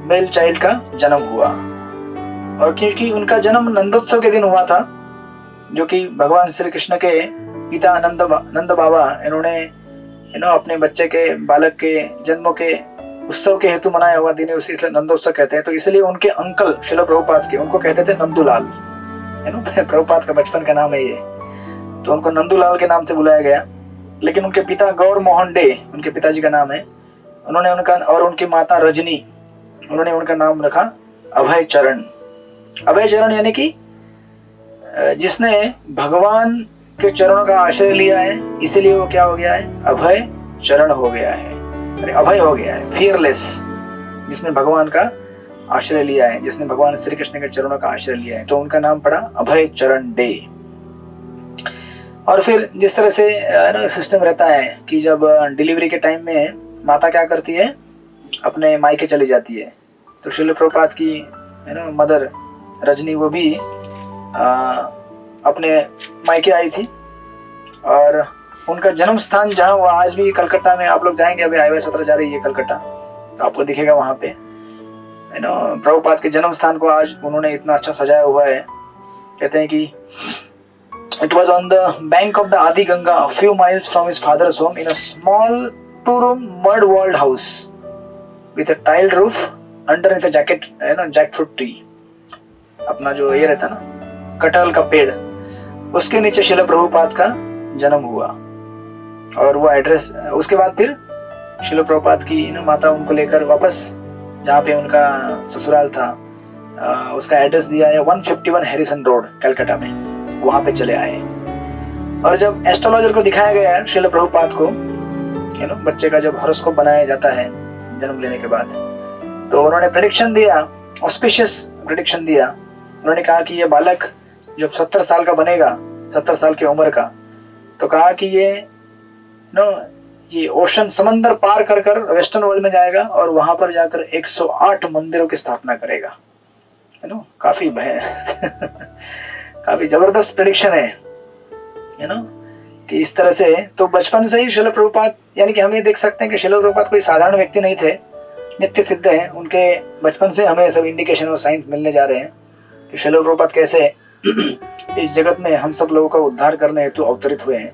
मेल चाइल्ड का जन्म हुआ। और क्योंकि उनका जन्म नंदोत्सव के दिन हुआ था, जो कि भगवान श्री कृष्ण के पिता नंद बाबा इन्होंने अपने बच्चे के बालक के जन्म के उत्सव के हेतु मनाया हुआ दिन है, उसे इसलिए नंदोत्सव कहते हैं। तो इसलिए उनके अंकल श्रील प्रभुपाद के, उनको कहते थे नंदूलाल, प्रभुपाद का बचपन का नाम है ये, तो उनको नंदूलाल के नाम से बुलाया गया। लेकिन उनके पिता गौर मोहन डे, उनके पिताजी का नाम है, उन्होंने उनका, और उनकी माता रजनी, उन्होंने उनका नाम रखा अभय चरण। अभय चरण यानी कि जिसने भगवान के चरणों का आश्रय लिया है, इसीलिए वो क्या हो गया है, अभय चरण हो गया है, अभय हो गया है, फियरलेस, जिसने भगवान का आश्रय लिया है, जिसने भगवान श्री कृष्ण के चरणों का आश्रय लिया है, तो उनका नाम पड़ा अभय चरण डे। और फिर जिस तरह से सिस्टम रहता है कि जब डिलीवरी के टाइम में माता क्या करती है, अपने मायके चली जाती है। तो श्रील प्रभुपाद की मदर रजनी, वो भी अपने मायके आई थी, और उनका जन्म स्थान जहाँ, वो आज भी कलकत्ता में, आप लोग जाएंगे, अभी हाईवे 17 जा रही है कलकत्ता, तो आपको दिखेगा वहाँ पे प्रभुपाद के जन्म स्थान को आज उन्होंने इतना अच्छा सजाया हुआ है। कहते हैं कि it was on the bank of the आदि Ganga, a few miles from his father's home, in a small 2-room mud walled house with a tiled roof underneath a jackfruit tree। अपना जो ये रहता ना कटहल का पेड़, उसके नीचे श्रील प्रभुपाद का जन्म हुआ। और वो एड्रेस, उसके बाद फिर श्रील प्रभुपाद की माता उनको लेकर वापस जहाँ पे उनका ससुराल था, उसका एड्रेस दिया है 151 हैरिसन रोड कलकत्ता में, वहां पे चले आए। और जब एस्ट्रोलॉजर को दिखाया गया श्रील प्रभुपाद को, बच्चे का जब हॉरोस्कोप बनाया जाता है जन्म लेने के बाद, तो उन्होंने प्रेडिक्शन दिया, ऑस्पिशियस प्रेडिक्शन दिया। उन्होंने कहा कि ये बालक जब 70 साल का बनेगा, 70 साल की उम्र का, तो कहा कि ये ओशन, समंदर पार कर कर वेस्टर्न वर्ल्ड में जाएगा और वहां पर जाकर 108 मंदिरों की स्थापना करेगा। काफी काफी जबरदस्त प्रेडिक्शन है कि इस तरह से। तो बचपन से ही श्रील प्रभुपाद, यानी कि हम ये देख सकते हैं कि श्रील प्रभुपाद कोई साधारण व्यक्ति नहीं थे, नित्य सिद्ध हैं। उनके बचपन से हमें सब इंडिकेशन और साइंस मिलने जा रहे हैं कि श्रील प्रभुपाद कैसे इस जगत में हम सब लोगों का उद्धार करने हेतु अवतरित हुए हैं।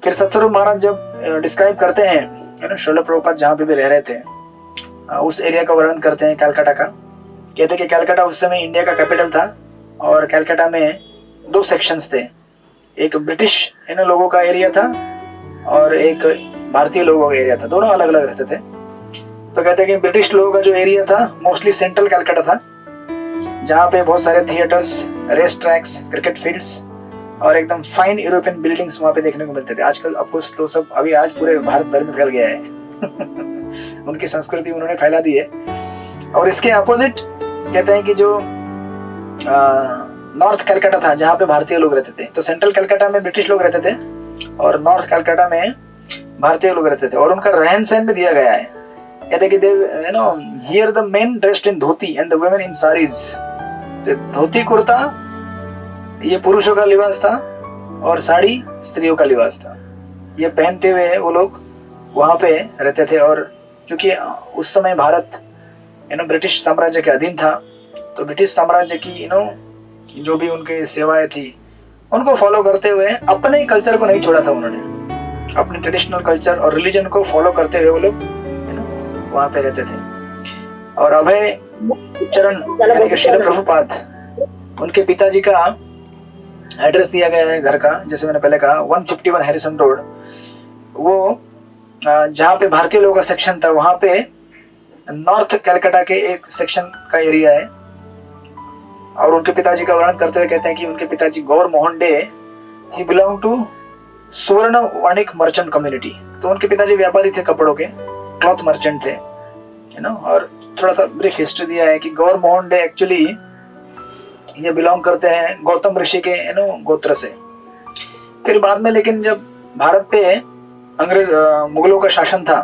फिर सतस्वरूप महाराज जब डिस्क्राइब करते हैं श्रील प्रभुपाद जहाँ पे भी रह रहे थे, उस एरिया का वर्णन करते हैं कलकत्ता का। कहते हैं कि कलकत्ता उस समय इंडिया का कैपिटल था और कलकत्ता में 2 सेक्शंस थे, एक ब्रिटिश इन लोगों का एरिया था और एक भारतीय लोगों का एरिया था, दोनों अलग अलग रहते थे। तो कहते हैं कि ब्रिटिश लोगों का जो एरिया था मोस्टली सेंट्रल कलकत्ता था, जहाँ पे बहुत सारे theatres, race tracks, cricket fields और एकदम फाइन यूरोपियन बिल्डिंग्स वहाँ पे देखने को मिलते थे। आजकल आपको तो सब अभी आज पूरे भारत भर में फैल गया है उनकी संस्कृति उन्होंने फैला दी है। और इसके अपोजिट कहते हैं कि जो नॉर्थ कलकत्ता था जहाँ पे भारतीय लोग रहते थे, तो सेंट्रल कलकत्ता में ब्रिटिश लोग रहते थे और नॉर्थ कलकत्ता में भारतीय लोग रहते थे। और उनका रहन सहन भी दिया गया है। कहते हैं कि here the main dressed in dhoti and the women in saris. तो धोती कुर्ता ये पुरुषों का लिबास था और साड़ी स्त्रियों का लिबास था। ये पहनते हुए वो लोग वहाँ पे रहते थे। और चूंकि उस समय भारत ब्रिटिश साम्राज्य के अधीन था, तो ब्रिटिश साम्राज्य की जो भी उनकी सेवाएं थी उनको फॉलो करते हुए अपने कल्चर को नहीं छोड़ा था उन्होंने। अपने ट्रेडिशनल कल्चर और रिलीजन को फॉलो करते हुए वो लोग वहाँ पे रहते थे। और अभय चरण यानी कि श्रील प्रभुपाद, उनके पिताजी का एड्रेस दिया गया है घर का, जैसे मैंने पहले कहा 151 हैरिसन रोड। वो जहाँ पे भारतीय लोगों का सेक्शन था वहाँ पे नॉर्थ कलकत्ता के एक सेक्शन का एरिया है। और उनके पिताजी का वर्णन करते हुए कहते हैं कि उनके पिताजी Gaur Mohan De he belong to Swarna Vanik merchant community. तो उनके पिताजी व्यापारी थे, कपड़ों के क्लॉथ मर्चेंट थे और थोड़ा सा ब्रीफ हिस्ट्री दिया है कि गौर मोहन डे एक्चुअली ये बिलोंग करते हैं गौतम ऋषि के गोत्र से। फिर बाद में लेकिन जब भारत पे अंग्रेज मुगलों का शासन था,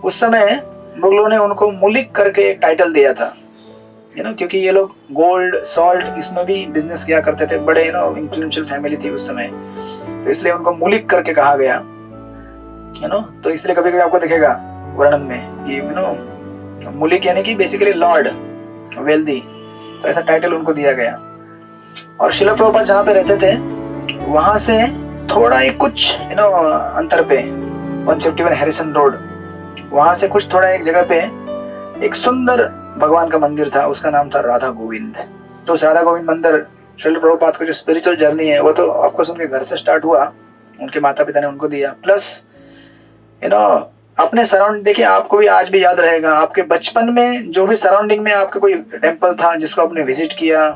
उस समय मुगलों ने उनको मुलिक करके एक टाइटल दिया था, क्योंकि ये लोग गोल्ड सॉल्ट इसमें भी बिजनेस किया करते थे, बड़े इन्फ्लुएंशियल फैमिली थी उस समय, तो इसलिए उनको मुलिक करके कहा गया। तो इसलिए कभी कभी आपको दिखेगा वर्णन में कि मुलिक यानी कि बेसिकली लॉर्ड, वेल्दी, तो ऐसा टाइटल उनको दिया गया। और श्रील प्रभुपाद जहाँ पे रहते थे वहां से थोड़ा ही कुछ अंतर पे 151 हैरिसन रोड, वहां से कुछ थोड़ा एक जगह पे एक सुंदर भगवान का मंदिर था, उसका नाम था राधा गोविंद। तो उस राधा गोविंद मंदिर श्रील प्रभुपाद का जो स्पिरिचुअल जर्नी है वो तो ऑफकोर्स उनके घर से स्टार्ट हुआ, उनके माता पिता ने उनको दिया, प्लस अपने सराउंड देखिए, आपको भी आज भी याद रहेगा आपके बचपन में जो भी सराउंडिंग में आपके कोई टेम्पल था जिसको आपने विजिट किया,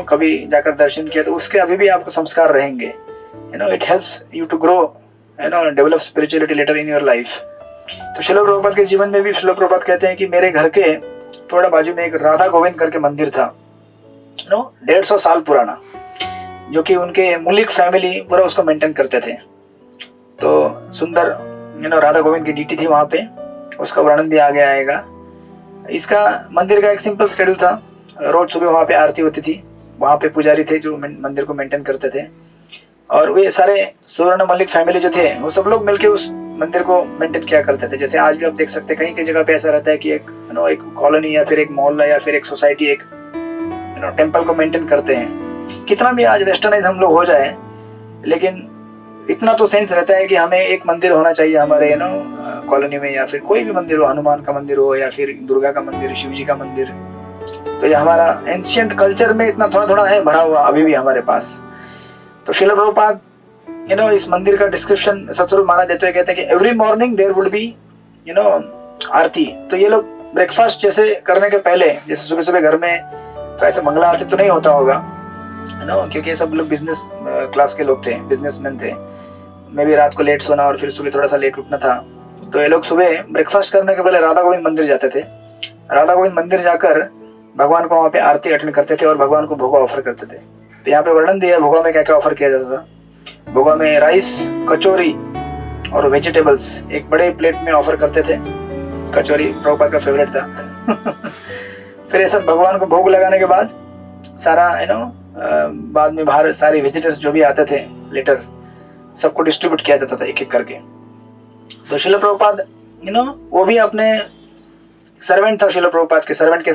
कभी जाकर दर्शन किया, तो उसके अभी भी आपको संस्कार रहेंगे। It helps you to grow develop spirituality later in your life. तो श्रील प्रभुपाद के जीवन में भी श्रील प्रभुपाद कहते हैं कि मेरे घर के थोड़ा बाजू में एक राधा गोविंद करके मंदिर था 150 साल पुराना, जो कि उनके मुलिक फैमिली पूरा उसको मेंटेन करते थे। तो सुंदर राधा गोविंद की डीटी थी वहां पे, उसका वर्णन भी आगे आएगा। इसका मंदिर का एक सिंपल शेड्यूल था, रोज सुबह वहां पे आरती होती थी, वहां पे पुजारी थे जो मंदिर को मेंटेन करते थे, और वे सारे सुवर्ण मलिक फैमिली जो थे वो सब लोग मिलके उस मंदिर को मेंटेन किया करते थे। जैसे आज भी आप देख सकते हैं कहीं कई जगह पे ऐसा रहता है कि एक कॉलोनी या फिर एक मोहल्ला या फिर एक सोसाइटी एक टेम्पल को मेंटेन करते हैं। कितना भी आज वेस्टर्नाइज हम लोग हो जाए, लेकिन इतना तो सेंस रहता है कि हमें एक मंदिर होना चाहिए हमारे कॉलोनी में, या फिर कोई भी मंदिर हो, हनुमान का मंदिर हो या फिर दुर्गा का मंदिर, शिव जी का मंदिर। तो ये हमारा एंशिएंट कल्चर में इतना थोड़ा थोड़ा है भरा हुआ अभी भी हमारे पास। तो श्रील प्रभुपाद इस मंदिर का डिस्क्रिप्शन सतस्वरूप महाराज देते हुए कहते हैं कि every morning there would be aarti. तो ये लोग ब्रेकफास्ट जैसे करने के पहले, जैसे सुबह सुबह घर में तो ऐसे मंगला आरती तो नहीं होता होगा, क्योंकि ये सब लोग बिजनेस क्लास के लोग थे, बिजनेसमैन थे, मैं भी रात को लेट सोना और फिर सुबह थोड़ा सा लेट उठना था। तो ये लोग सुबह ब्रेकफास्ट करने के पहले राधा गोविंद मंदिर जाते थे। राधा गोविंद मंदिर जाकर भगवान को वहाँ पे आरती अटेंड करते थे और भगवान को भोगा ऑफर करते थे। तो यहाँ पे वर्णन दिया है भोगा में क्या क्या ऑफर किया जाता था। भोगा में राइस, कचौरी और वेजिटेबल्स एक बड़े प्लेट में ऑफर करते थे। कचौरी प्रभुपाद का फेवरेट था फिर ये सब भगवान को भोग लगाने के बाद सारा बाद में बाहर सारे विजिटर्स जो भी आते थे लेटर, सबको डिस्ट्रीब्यूट किया जाता था एक एक करके। तो श्रील प्रभुपाद वो भी अपने सर्वेंट था, श्रील प्रभुपाद के सर्वेंट के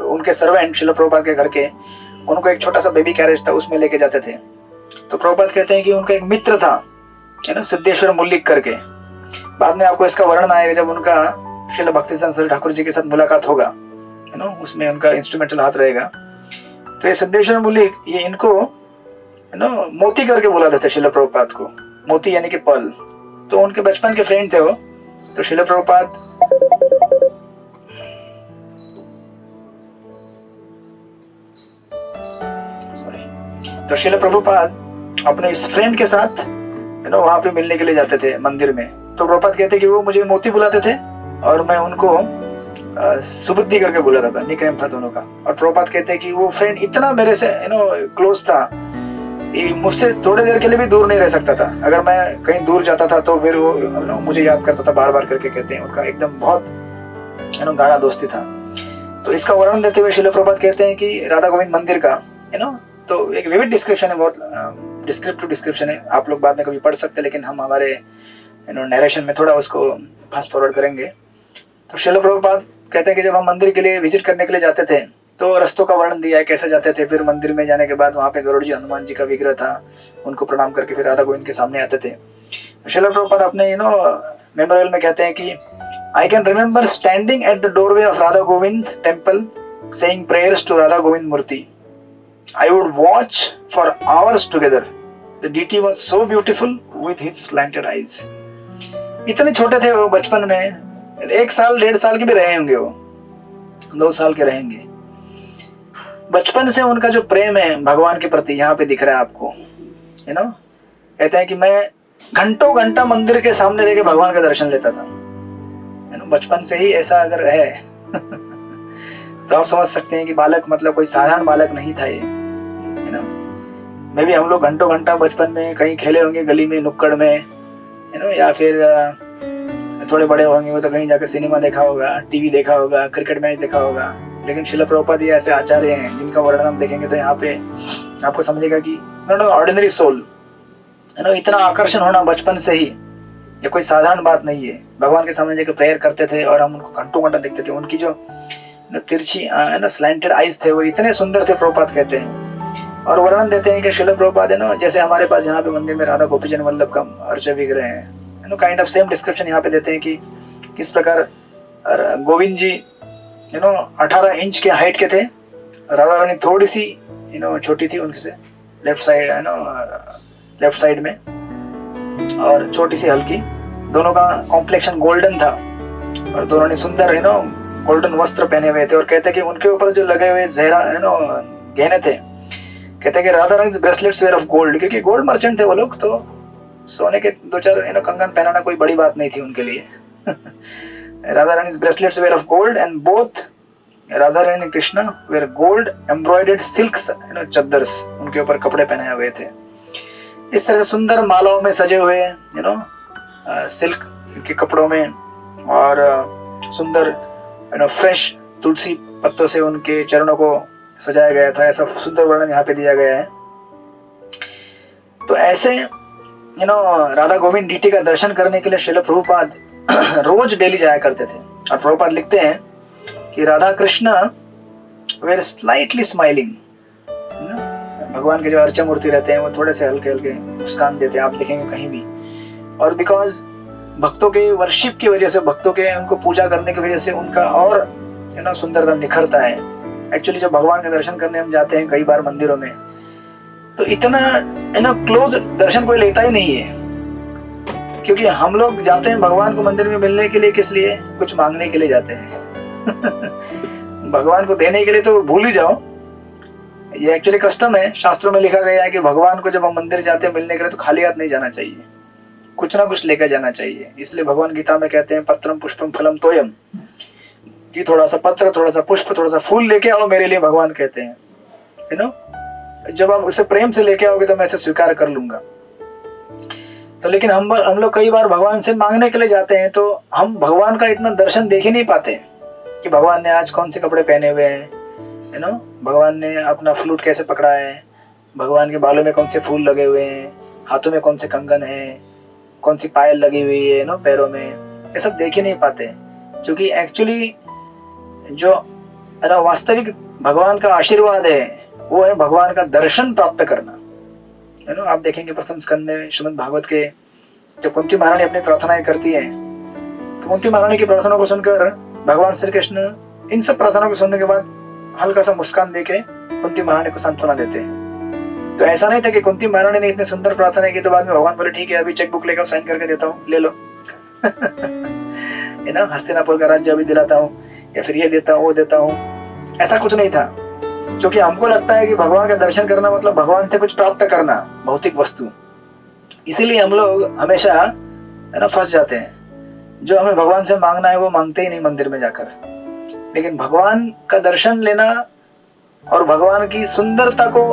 उनके सर्वेंट श्रील प्रभुपाद के घर के, उनको एक छोटा सा बेबी कैरेज था, उसमें लेके जाते थे। तो प्रभुपाद कहते हैं कि उनका एक मित्र था सिद्धेश्वर मुल्लिक करके। बाद में आपको इसका वर्णन आएगा जब उनका श्रील भक्तिसिद्धांत सरस्वती ठाकुर जी के साथ मुलाकात होगा, यू नो, उसमें उनका इंस्ट्रूमेंटल हाथ रहेगा। तो ये सिद्धेश्वर मुलिक ये इनको यू नो मोती करके बुलाते थे श्रील प्रभुपाद को, मोती यानी कि पर्ल। तो उनके बचपन के फ्रेंड थे वो। तो श्रील प्रभुपाद तो श्रील प्रभुपाद अपने इस फ्रेंड के साथ यू नो वहां पे मिलने के लिए जाते थे मंदिर में। तो प्रभुपाद कहते कि वो मुझे मोती बुलाते थे और मैं उनको सुबुद्धि करके बुलाता था, निकनेम था दोनों का। और प्रभुपाद कहते कि वो फ्रेंड इतना मेरे से यू नो क्लोज था, मुझसे थोड़ी देर के लिए भी दूर नहीं रह सकता था। अगर मैं कहीं दूर जाता था तो फिर वो यू नो मुझे याद करता था बार बार करके। कहते हैं उनका एकदम बहुत यू नो गाढ़ा दोस्ती था। तो इसका वर्णन देते हुए श्रील प्रभुपाद कहते हैं कि राधा गोविंद मंदिर का यू नो, तो एक विविड डिस्क्रिप्शन है, बहुत डिस्क्रिप्टिव डिस्क्रिप्शन है, आप लोग बाद में कभी पढ़ सकते हैं, लेकिन हम हमारे यू नो नरेशन में थोड़ा उसको फास्ट फॉरवर्ड करेंगे। तो श्रील प्रभुपाद कहते हैं कि जब हम मंदिर के लिए विजिट करने के लिए जाते थे तो रस्तों का वर्णन दिया है, कैसे जाते थे। फिर मंदिर में जाने के बाद वहाँ पे गरुड़ जी हनुमान जी का विग्रह था, उनको प्रणाम करके फिर राधा गोविंद के सामने आते थे। श्रील प्रभुपाद अपने यू नो मेमोरियल में कहते हैं कि I can remember standing at the doorway of Radha Govind temple saying prayers to Radha Govind murti. I would watch for hours together. The deity was so beautiful with his slanted eyes. इतने छोटे थे वो बचपन में, 1 साल 1.5 साल के भी रहे होंगे, वो 2 साल के रहेंगे। बचपन से उनका जो प्रेम है भगवान के प्रति यहाँ पे दिख रहा है आपको, यू नो। कहते हैं कि मैं घंटों घंटा मंदिर के सामने रह के भगवान का दर्शन लेता था, यू नो। बचपन से ही ऐसा अगर है तो आप समझ सकते हैं कि बालक मतलब कोई साधारण बालक नहीं था ये, यू नो। मे भी हम लोग घंटों घंटा बचपन में कहीं खेले होंगे गली में, नुक्कड़ में, यू नो, या फिर थोड़े बड़े होंगे तो कहीं जाकर सिनेमा देखा होगा, टीवी देखा होगा, क्रिकेट मैच देखा होगा। लेकिन श्रील प्रभुपाद ये ऐसे आचार्य हैं जिनका वर्णन हम देखेंगे तो यहाँ पे आपको समझेगा कि not an ordinary soul, you know. इतना आकर्षण होना बचपन से ही ये कोई साधारण बात नहीं है। भगवान के सामने जाकर प्रेयर करते थे और हम उनको घंटों घंटा देखते थे। उनकी जो तिरछी ना स्लैंटेड आईज थे वो इतने सुंदर थे, प्रभुपाद कहते हैं। और वर्णन देते हैं कि श्रील प्रभुपाद है ना, जैसे हमारे पास यहाँ पे मंदिर में राधा गोपीचंद वल्लभ का अर्च विग्रह है, you know, kind of same description यहाँ पे देते हैं कि किस प्रकार गोविंद जी यू नो 18 इंच के हाइट के थे, राधा रानी थोड़ी सी यू नो छोटी थी उनके से, left side you know left side में, और छोटी सी हल्की। दोनों का कॉम्प्लेक्शन गोल्डन था और दोनों ने सुंदर यू नो गोल्डन वस्त्र पहने हुए थे। और कहते हैं कि उनके ऊपर जो लगे हुए जहरा यू नो गहने थे, कहते हैं कि Radha Rani bracelets were of gold, क्योंकि गोल्ड मर्चेंट थे वो लोग, तो सोने के 2-4 यू नो कंगन पहनाना कोई बड़ी बात नहीं थी उनके लिए। Radha Rani bracelets were of gold and both Radha Rani Krishna were gold embroidered silks you know chaddars, उनके ऊपर कपड़े पहनाए हुए थे। इस तरह से सुंदर मालाओं में सजे हुए यू नो सिल्क के कपड़ों में, और सुंदर यू नो फ्रेश तुलसी पत्तों से उनके चरणों को सजाया गया था। ऐसा सुंदर वर्णन यहाँ पे दिया गया है। तो ऐसे you know Radha Govind deity का दर्शन करने के लिए श्रील प्रभुपाद रोज डेली जाया करते थे। और प्रभुपाद लिखते हैं कि Radha Krishna were slightly smiling, भगवान के जो अर्चा मूर्ति रहते हैं वो थोड़े से हल्के हल्के मुस्कान देते हैं, आप देखेंगे कहीं भी। और बिकॉज भक्तों के वर्शिप की वजह से, भक्तों के उनको पूजा करने की वजह से उनका और यू नो सुंदरता निखरता है। एक्चुअली जब भगवान के दर्शन करने हम जाते हैं कई बार मंदिरों में, तो इतना यू नो क्लोज दर्शन कोई लेता ही नहीं है, क्योंकि हम लोग जाते हैं भगवान को मंदिर में मिलने के लिए, किस लिए? कुछ मांगने के लिए जाते हैं। भगवान को देने के लिए तो भूल ही जाओ। ये एक्चुअली कस्टम है, शास्त्रों में लिखा गया है कि भगवान को जब हम मंदिर जाते हैं मिलने के लिए तो खाली हाथ नहीं जाना चाहिए, कुछ ना कुछ लेकर जाना चाहिए। इसलिए भगवान गीता में कहते हैं पत्रम पुष्पम फलम तोयम, कि थोड़ा सा पत्र, थोड़ा सा पुष्प, थोड़ा सा फूल लेके आओ मेरे लिए, भगवान कहते हैं, यू नो। जब आप उसे प्रेम से लेके आओगे तो मैं इसे स्वीकार कर लूंगा। तो लेकिन हम लोग कई बार भगवान से मांगने के लिए जाते हैं तो हम भगवान का इतना दर्शन देख ही नहीं पाते कि भगवान ने आज कौन से कपड़े पहने हुए हैं, यू नो, भगवान ने अपना फ्लूट कैसे पकड़ा है, भगवान के बालों में कौन से फूल लगे हुए हैं, हाथों में कौन से कंगन है, कौन सी पायल लगी हुई है, नो पैरों में, ये सब देख ही नहीं पाते। क्योंकि एक्चुअली जो वास्तविक भगवान का आशीर्वाद है वो है भगवान का दर्शन प्राप्त करना, है ना। आप देखेंगे प्रथम स्कंद में श्रीमद् भागवत के जब कुंती महारानी अपनी प्रार्थनाएं करती हैं तो कुंती महारानी की प्रार्थना को सुनकर भगवान श्री कृष्ण इन सब प्रार्थना को सुनने के बाद हल्का सा मुस्कान देके कुंती महारानी को सांत्वना देते हैं। तो ऐसा नहीं था कि कुंती महारानी ने इतनी सुंदर प्रार्थना की तो बाद में भगवान बोले ठीक है अभी चेक बुक लेकर साइन करके देता हूँ, ले लो है ना, हस्तिनापुर का राज्य अभी दिलाता हूँ या फिर ये देता हूँ वो देता हूँ। ऐसा कुछ नहीं था, क्योंकि हमको लगता है कि भगवान का दर्शन करना मतलब भगवान से कुछ प्राप्त करना, भौतिक वस्तु। इसीलिए हम लोग हमेशा है ना फंस जाते हैं। जो हमें भगवान से मांगना है वो मांगते ही नहीं मंदिर में जाकर, लेकिन भगवान का दर्शन लेना और भगवान की सुंदरता को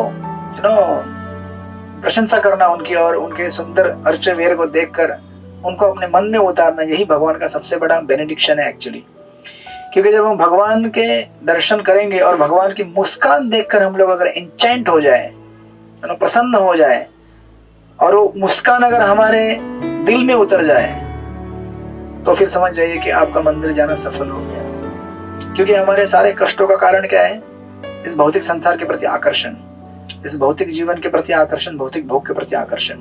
प्रशंसा करना उनकी और उनके सुंदर अर्च वेर को देखकर उनको अपने मन में उतारना, यही भगवान का सबसे बड़ा बेनेडिक्शन है एक्चुअली। क्योंकि जब हम भगवान के दर्शन करेंगे और भगवान की मुस्कान देखकर हम लोग अगर इंचेंट हो जाए, प्रसन्न हो जाए, और वो मुस्कान अगर हमारे दिल में उतर जाए, तो फिर समझ जाइए कि आपका मंदिर जाना सफल हो गया। क्योंकि हमारे सारे कष्टों का कारण क्या है? इस भौतिक संसार के प्रति आकर्षण, इस भौतिक जीवन के प्रति आकर्षण, भौतिक भोग के प्रति आकर्षण।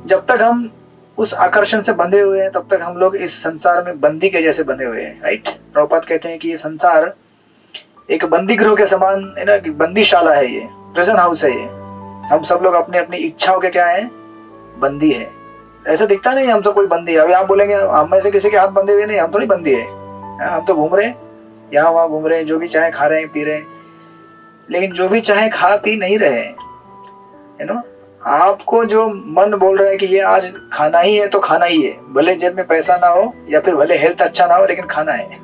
जब तक हम उस आकर्षण से बंधे हुए हैं तब तक हम लोग इस संसार में बंदी के जैसे बंधे हुए हैं, राइट। प्रभुपाद कहते हैं कि ये संसार एक बंदी गृह के समान है ना, बंदीशाला है, ये प्रिजन हाउस है। ये हम सब लोग अपनी अपनी इच्छाओं के क्या है? बंदी है। ऐसा दिखता नहीं हम सब कोई बंदी है। अभी आप बोलेंगे हम में से किसी के हाथ बंधे हुए नहीं, हम थोड़ी बंदी है, हम तो घूम रहे हैं, यहाँ वहाँ घूम रहे हैं, जो भी चाहे खा रहे हैं पी रहे हैं। लेकिन जो भी चाहे खा पी नहीं रहे, है ना। आपको जो मन बोल रहा है कि ये आज खाना ही है तो खाना ही है, भले जेब में पैसा ना हो या फिर भले हेल्थ अच्छा ना हो, लेकिन खाना है।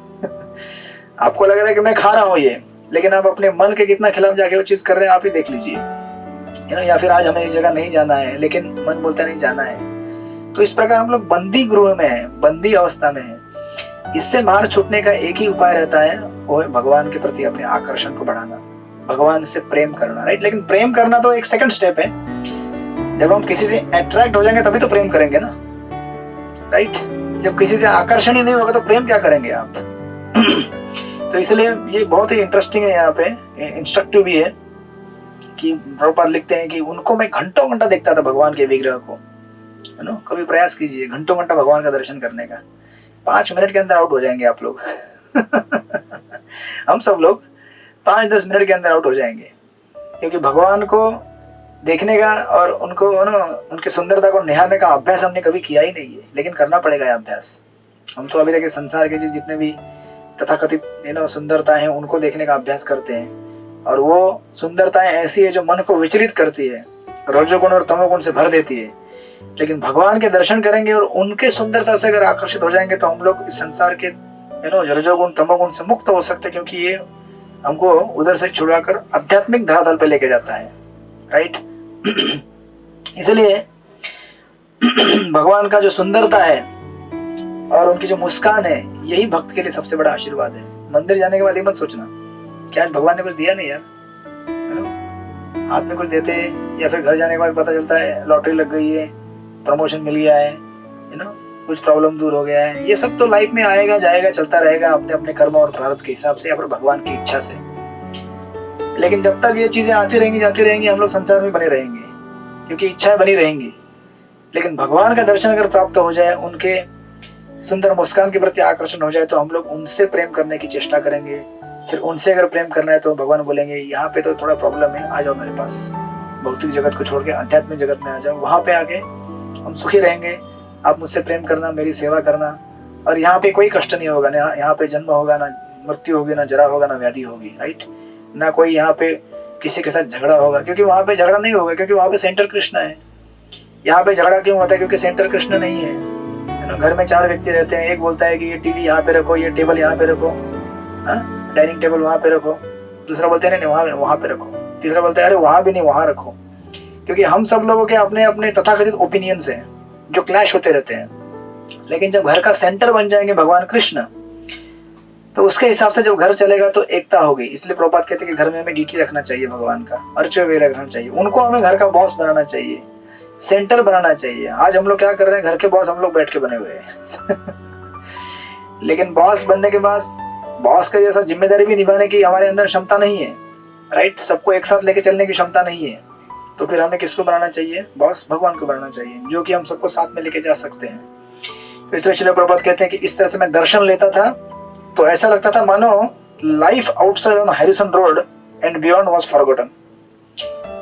आपको लग रहा है कि मैं खा रहा हूँ ये, लेकिन आप अपने मन के कितना खिलाफ जाके वो चीज कर रहे हैं आप ही देख लीजिए, है ना। या फिर आज हमें इस जगह नहीं जाना है लेकिन मन बोलता नहीं जाना है। तो इस प्रकार हम लोग बंदी गृह में है, बंदी अवस्था में है। इससे बाहर छूटने का एक ही उपाय रहता है, वो है भगवान के प्रति अपने आकर्षण को बढ़ाना, भगवान से प्रेम करना, राइट। लेकिन प्रेम करना तो एक सेकंड स्टेप है। जब हम किसी से अट्रैक्ट हो जाएंगे तभी तो प्रेम करेंगे ना, राइट। जब किसी से आकर्षण ही नहीं होगा तो प्रेम क्या करेंगे आप? तो इसलिए ये बहुत ही इंटरेस्टिंग है, यहाँ पे इंस्ट्रक्टिव भी है कि प्रभुपाद लिखते हैं कि उनको मैं घंटों घंटा देखता था भगवान के विग्रह को, है ना। कभी प्रयास कीजिए घंटों घंटा भगवान का दर्शन करने का, 5 मिनट के अंदर आउट हो जाएंगे आप लोग। हम सब लोग 5-10 मिनट के अंदर आउट हो जाएंगे, क्योंकि भगवान को देखने का और उनको ना उनकी सुंदरता को निहारने का अभ्यास हमने कभी किया ही नहीं है, लेकिन करना पड़ेगा ये अभ्यास। हम तो अभी तक संसार के जितने भी तथाकथित सुंदरता है उनको देखने का अभ्यास करते हैं, और वो सुंदरताएं ऐसी है जो मन को विचलित करती है, रजोगुण और तमोगुण से भर देती है। लेकिन भगवान के दर्शन करेंगे और उनके सुंदरता से अगर आकर्षित हो जाएंगे तो हम लोग इस संसार के रजोगुण तमोगुण से मुक्त हो सकते, क्योंकि ये हमको उधर से छुड़ाकर आध्यात्मिक धरातल पे लेके जाता है, राइट। इसलिए भगवान का जो सुंदरता है और उनकी जो मुस्कान है, यही भक्त के लिए सबसे बड़ा आशीर्वाद है। मंदिर जाने के बाद ये मत सोचना क्या आज भगवान ने कुछ दिया नहीं यार, है ना। हाथ में कुछ देते हैं या फिर घर जाने के बाद पता चलता है लॉटरी लग गई है, प्रमोशन मिल गया है ना, कुछ प्रॉब्लम दूर हो गया है। ये सब तो लाइफ में आएगा जाएगा, चलता रहेगा अपने अपने कर्म और प्रारब्ध के हिसाब से या फिर भगवान की इच्छा से। लेकिन जब तक ये चीजें आती रहेंगी जाती रहेंगी, हम लोग संसार में बने रहेंगे, क्योंकि इच्छाएं बनी रहेंगी। लेकिन भगवान का दर्शन अगर प्राप्त हो जाए, उनके सुंदर मुस्कान के प्रति आकर्षण हो जाए, तो हम लोग उनसे प्रेम करने की चेष्टा करेंगे। फिर उनसे अगर प्रेम करना है तो भगवान बोलेंगे यहाँ पे तो थोड़ा प्रॉब्लम है, आ जाओ मेरे पास, भौतिक जगत को छोड़ के आध्यात्मिक जगत में आ जाओ, वहां पे आके हम सुखी रहेंगे। आप मुझसे प्रेम करना, मेरी सेवा करना, और यहाँ पे कोई कष्ट नहीं होगा ना, यहाँ पे जन्म होगा ना मृत्यु होगी, ना जरा होगा ना व्याधि होगी, राइट। ना कोई यहाँ पे किसी के साथ झगड़ा होगा, क्योंकि वहां पे झगड़ा नहीं होगा, क्योंकि वहां पे सेंटर कृष्ण है। यहाँ पे झगड़ा क्यों होता है? क्योंकि सेंटर कृष्ण नहीं है ना। घर में 4 व्यक्ति रहते हैं, एक बोलता है कि ये टीवी यहाँ पे रखो, ये टेबल यहाँ पे रखो, डाइनिंग टेबल वहां पे रखो। दूसरा बोलते हैं नहीं वहां पे रखो। तीसरा बोलता है अरे वहां भी नहीं, वहां रखो। क्योंकि हम सब लोगों के अपने अपने तथाकथित ओपिनियंस हैं जो क्लैश होते रहते हैं। लेकिन जब घर का सेंटर बन जाएंगे भगवान कृष्ण, तो उसके हिसाब से जब घर चलेगा तो एकता होगी। इसलिए प्रभुपाद कहते हैं कि घर में हमें डीटी रखना चाहिए, भगवान का अर्च वे रखना चाहिए, उनको हमें घर का बॉस बनाना चाहिए, सेंटर बनाना चाहिए। आज हम लोग क्या कर रहे हैं? घर के बॉस हम लोग बैठ के बने हुए हैं। लेकिन बॉस बनने के बाद बॉस का जैसा जिम्मेदारी भी निभाने की हमारे अंदर क्षमता नहीं है, राइट। सबको एक साथ लेके चलने की क्षमता नहीं है। तो फिर हमें किसको बनाना चाहिए? बॉस भगवान को बनाना चाहिए, जो कि हम सबको साथ में लेके जा सकते हैं। तो इसलिए श्रील प्रभुपाद कहते हैं कि इस तरह से मैं दर्शन लेता था तो ऐसा लगता था मानो life outside on Harrison road and beyond was forgotten.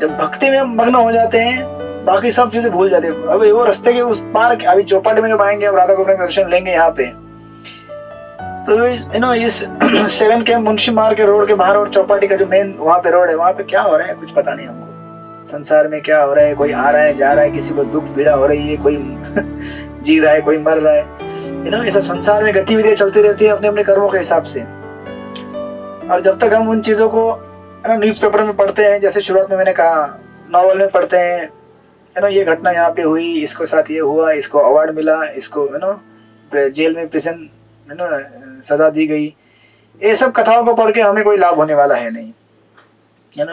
जब भक्ति में हम मग्न हो जाते हैं बाकी सब चीजें भूल जाते हैं। अब वो रास्ते के उस पार अभी चौपाटी में जब आएंगे, अब राधा गोविंद का दर्शन लेंगे यहाँ पे, तो इस 7 के मुंशी मार के रोड के बाहर और चौपाटी का जो मेन वहां पे रोड है, वहां पे क्या हो रहा है कुछ पता नहीं हमको। संसार में क्या हो रहा है, कोई आ रहा है जा रहा है, किसी को दुख पीड़ा हो रही है, कोई जी रहा है, कोई मर रहा है। ये सब संसार में गतिविधियां चलती रहती है अपने अपने कर्मों के हिसाब से। और जब तक हम उन चीजों को न्यूज़पेपर में पढ़ते हैं, जैसे शुरुआत में मैंने कहा, नॉवल में पढ़ते हैं, ये घटना यहाँ पे हुई, इसको साथ ये हुआ, इसको अवार्ड मिला, इसको जेल में प्रिजन सजा दी गई, ये सब कथाओं को पढ़ के हमें कोई लाभ होने वाला है नहीं,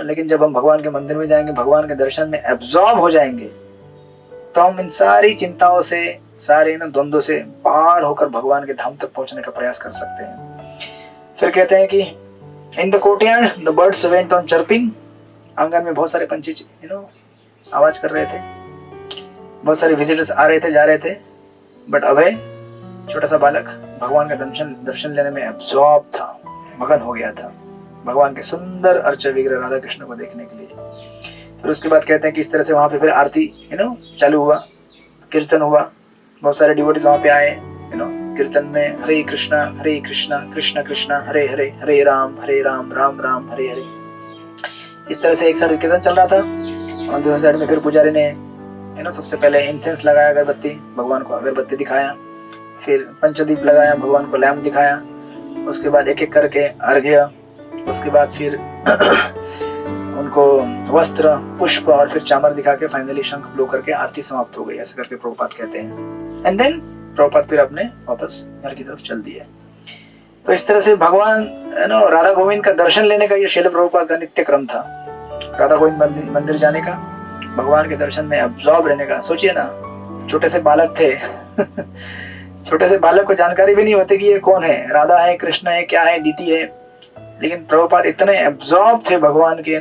लेकिन जब हम भगवान के मंदिर में जाएंगे, भगवान के दर्शन में एब्जॉर्ब हो जाएंगे, तो हम इन सारी चिंताओं से, सारे द्वंद्वों से पार होकर भगवान के धाम तक पहुंचने का प्रयास कर सकते हैं। फिर कहते हैं कि in the courtyard the birds went on chirping. आंगन में बहुत सारे पंछी आवाज कर रहे थे, बहुत सारे विजिटर्स आ रहे थे जा रहे थे, बट अभय छोटा सा बालक भगवान का दर्शन लेने में एब्जॉर्ब था, मगन हो गया था भगवान के सुंदर अर्च विग्रह राधा कृष्ण को देखने के लिए। फिर उसके बाद कहते हैं कि इस तरह से वहां पे फिर आरती चालू हुआ, कीर्तन हुआ, बहुत सारे डिवोटीज वहां पे आए कीर्तन में हरे कृष्णा कृष्ण कृष्ण हरे हरे, हरे राम राम राम हरे हरे। इस तरह से एक साइड कीर्तन चल रहा था और दूसरी साइड में फिर पुजारी ने सबसे पहले इंसेंस लगाया, अगरबत्ती, भगवान को अगरबत्ती दिखाया, फिर पंचदीप लगाया, भगवान को लैम्प दिखाया, उसके बाद एक एक करके अर्घ्य, उसके बाद फिर उनको वस्त्र, पुष्प और फिर चामर दिखा के फाइनली शंख ब्लो करके आरती समाप्त हो गई। ऐसे करके प्रभुपाद कहते हैं। एंड देन प्रभुपाद फिर अपने वापस घर की तरफ चल दिए। तो इस तरह से भगवान राधा गोविंद का दर्शन लेने का ये श्रील प्रभुपाद का नित्य क्रम था। राधा गोविंद मंदिर जाने का, भगवान के दर्शन में अब्जॉर्ब रहने का। सोचिए ना, छोटे से बालक थे छोटे से बालक को जानकारी भी नहीं होती कि ये कौन है, राधा है, कृष्ण है, क्या है, डीटी है, लेकिन प्रभुपाद इतने एब्जॉर्ब थे भगवान के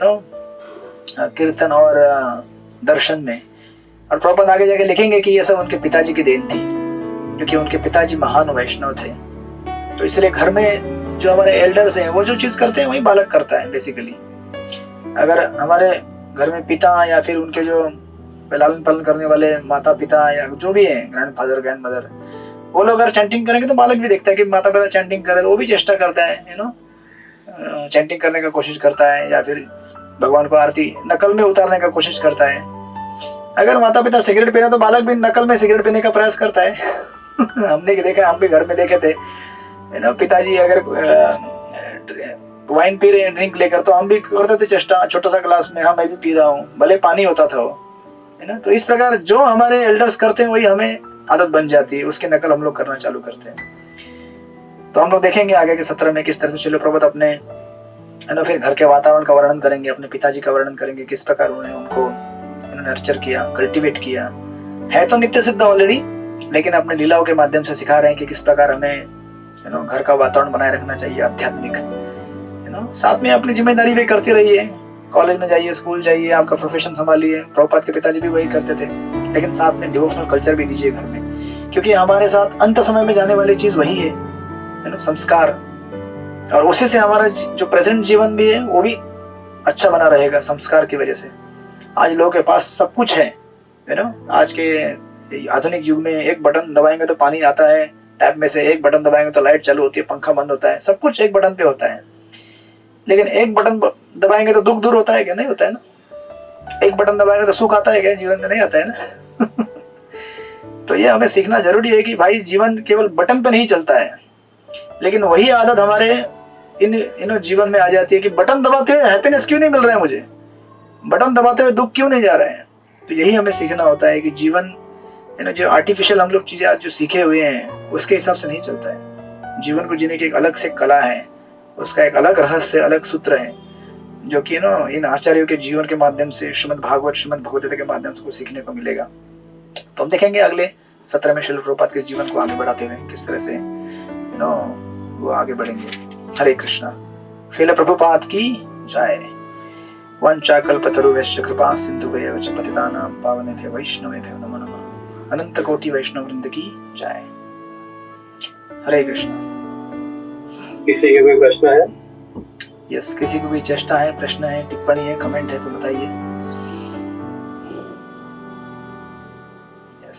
कीर्तन और दर्शन में। और प्रभुपाद आगे जाके लिखेंगे कि ये सब उनके पिताजी की देन थी, क्योंकि उनके पिताजी महान वैष्णव थे। तो इसलिए घर में जो हमारे एल्डर्स हैं वो जो चीज करते हैं वही बालक करता है बेसिकली। अगर हमारे घर में पिता या फिर उनके जो लालन पालन करने वाले माता पिता या जो भी है, ग्रैंड फादर ग्रैंड मदर, वो लोग अगर चैंटिंग करेंगे तो बालक भी देखता है कि माता पिता चैंटिंग करे तो वो भी चेष्टा करता है चैंटिंग करने का कोशिश करता है, या फिर भगवान को आरती नकल में उतारने का कोशिश करता है। अगर माता पिता सिगरेट पी रहे तो बालक भी नकल में सिगरेट पीने का प्रयास करता है हमने देखा, हम भी घर में देखे थे पिताजी अगर वाइन पी रहे हैं ड्रिंक लेकर, तो हम भी करते थे चेष्टा, छोटा सा ग्लास में, हाँ मैं भी पी रहा हूँ, भले पानी होता था वो, तो इस प्रकार जो हमारे एल्डर्स करते हैं वही हमें आदत बन जाती है, उसकी नकल हम लोग करना चालू करते हैं। तो हम लोग देखेंगे आगे के सत्र में किस तरह से श्रील प्रभुपाद अपने फिर घर के वातावरण का वर्णन करेंगे, अपने पिताजी का वर्णन करेंगे, किस प्रकार उन्होंने उनको नर्चर किया, कल्टिवेट किया। है तो नित्य सिद्ध ऑलरेडी, लेकिन अपने लीलाओं के माध्यम से सिखा रहे हैं कि किस प्रकार हमें घर का वातावरण बनाए रखना चाहिए आध्यात्मिक। साथ में अपनी जिम्मेदारी भी करते रहिए, कॉलेज में जाइए, स्कूल जाइए, आपका प्रोफेशन संभालिए। प्रभुपाद के पिताजी भी वही करते थे, लेकिन साथ में डिवोशनल कल्चर भी दीजिए घर में, क्योंकि हमारे साथ अंत समय में जाने वाली चीज वही है संस्कार, और उसी से हमारा जो प्रेजेंट जीवन भी है वो भी अच्छा बना रहेगा संस्कार की वजह से। आज लोगों के पास सब कुछ है, आज के आधुनिक युग में एक बटन दबाएंगे तो पानी आता है टैप में से, एक बटन दबाएंगे तो लाइट चालू होती है, पंखा बंद होता है, सब कुछ एक बटन पे होता है। लेकिन एक बटन दबाएंगे तो दुख दूर होता है क्या? नहीं होता है ना। एक बटन दबाएंगे तो सुख आता है क्या? जीवन में नहीं आता है ना तो ये हमें सीखना जरूरी है कि भाई जीवन केवल बटन पे नहीं चलता है, लेकिन वही आदत हमारे इन जीवन में आ जाती है कि बटन दबाते हुए हैप्पीनेस क्यों नहीं मिल रहा है मुझे, बटन दबाते हुए दुख क्यों नहीं जा रहे हैं। तो यही हमें सीखना होता है कि जीवन जो आर्टिफिशियल हम लोग चीजें आज जो सीखे हुए हैं उसके हिसाब से नहीं चलता है। जीवन को जीने की एक अलग से कला है, उसका एक अलग रहस्य, अलग सूत्र है, जो कि इन आचार्यों के जीवन के माध्यम से, श्रीमद् भागवत, श्रीमद् भगवद्गीता के माध्यम से सीखने को मिलेगा। तो हम देखेंगे अगले सत्र में श्रील प्रभुपाद के जीवन को आगे बढ़ाते हुए किस तरह से वो आगे बढ़ेंगे। हरे कृष्णा। श्रील प्रभुपाद की जय। वंचाकल्पतरुभ्यश्च कृपा सिन्धुभ्येव च पतितानां पावनेभ्यो वैष्णवेभ्यो नमो नमः। अनंत कोटि वैष्णव वृंद की जय। हरे कृष्ण। किसी के कोई प्रश्न है? यस, किसी को भी चेष्टा है, प्रश्न है, टिप्पणी है, कमेंट है तो बताइए। यस,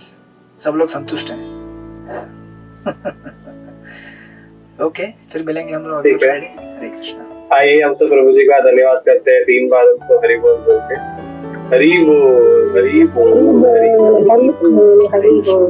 सब लोग संतुष्ट हैं। ओके, फिर मिलेंगे हम लोग अगले ठीक है। फ्राइडे। हरे कृष्ण। आइए हम सब प्रभु जी का धन्यवाद करते हैं 3 बार उनको हरि बोल बोल के। हरि बोल, हरि बोल, हरि बोल। हरि बोल, हरि बोल।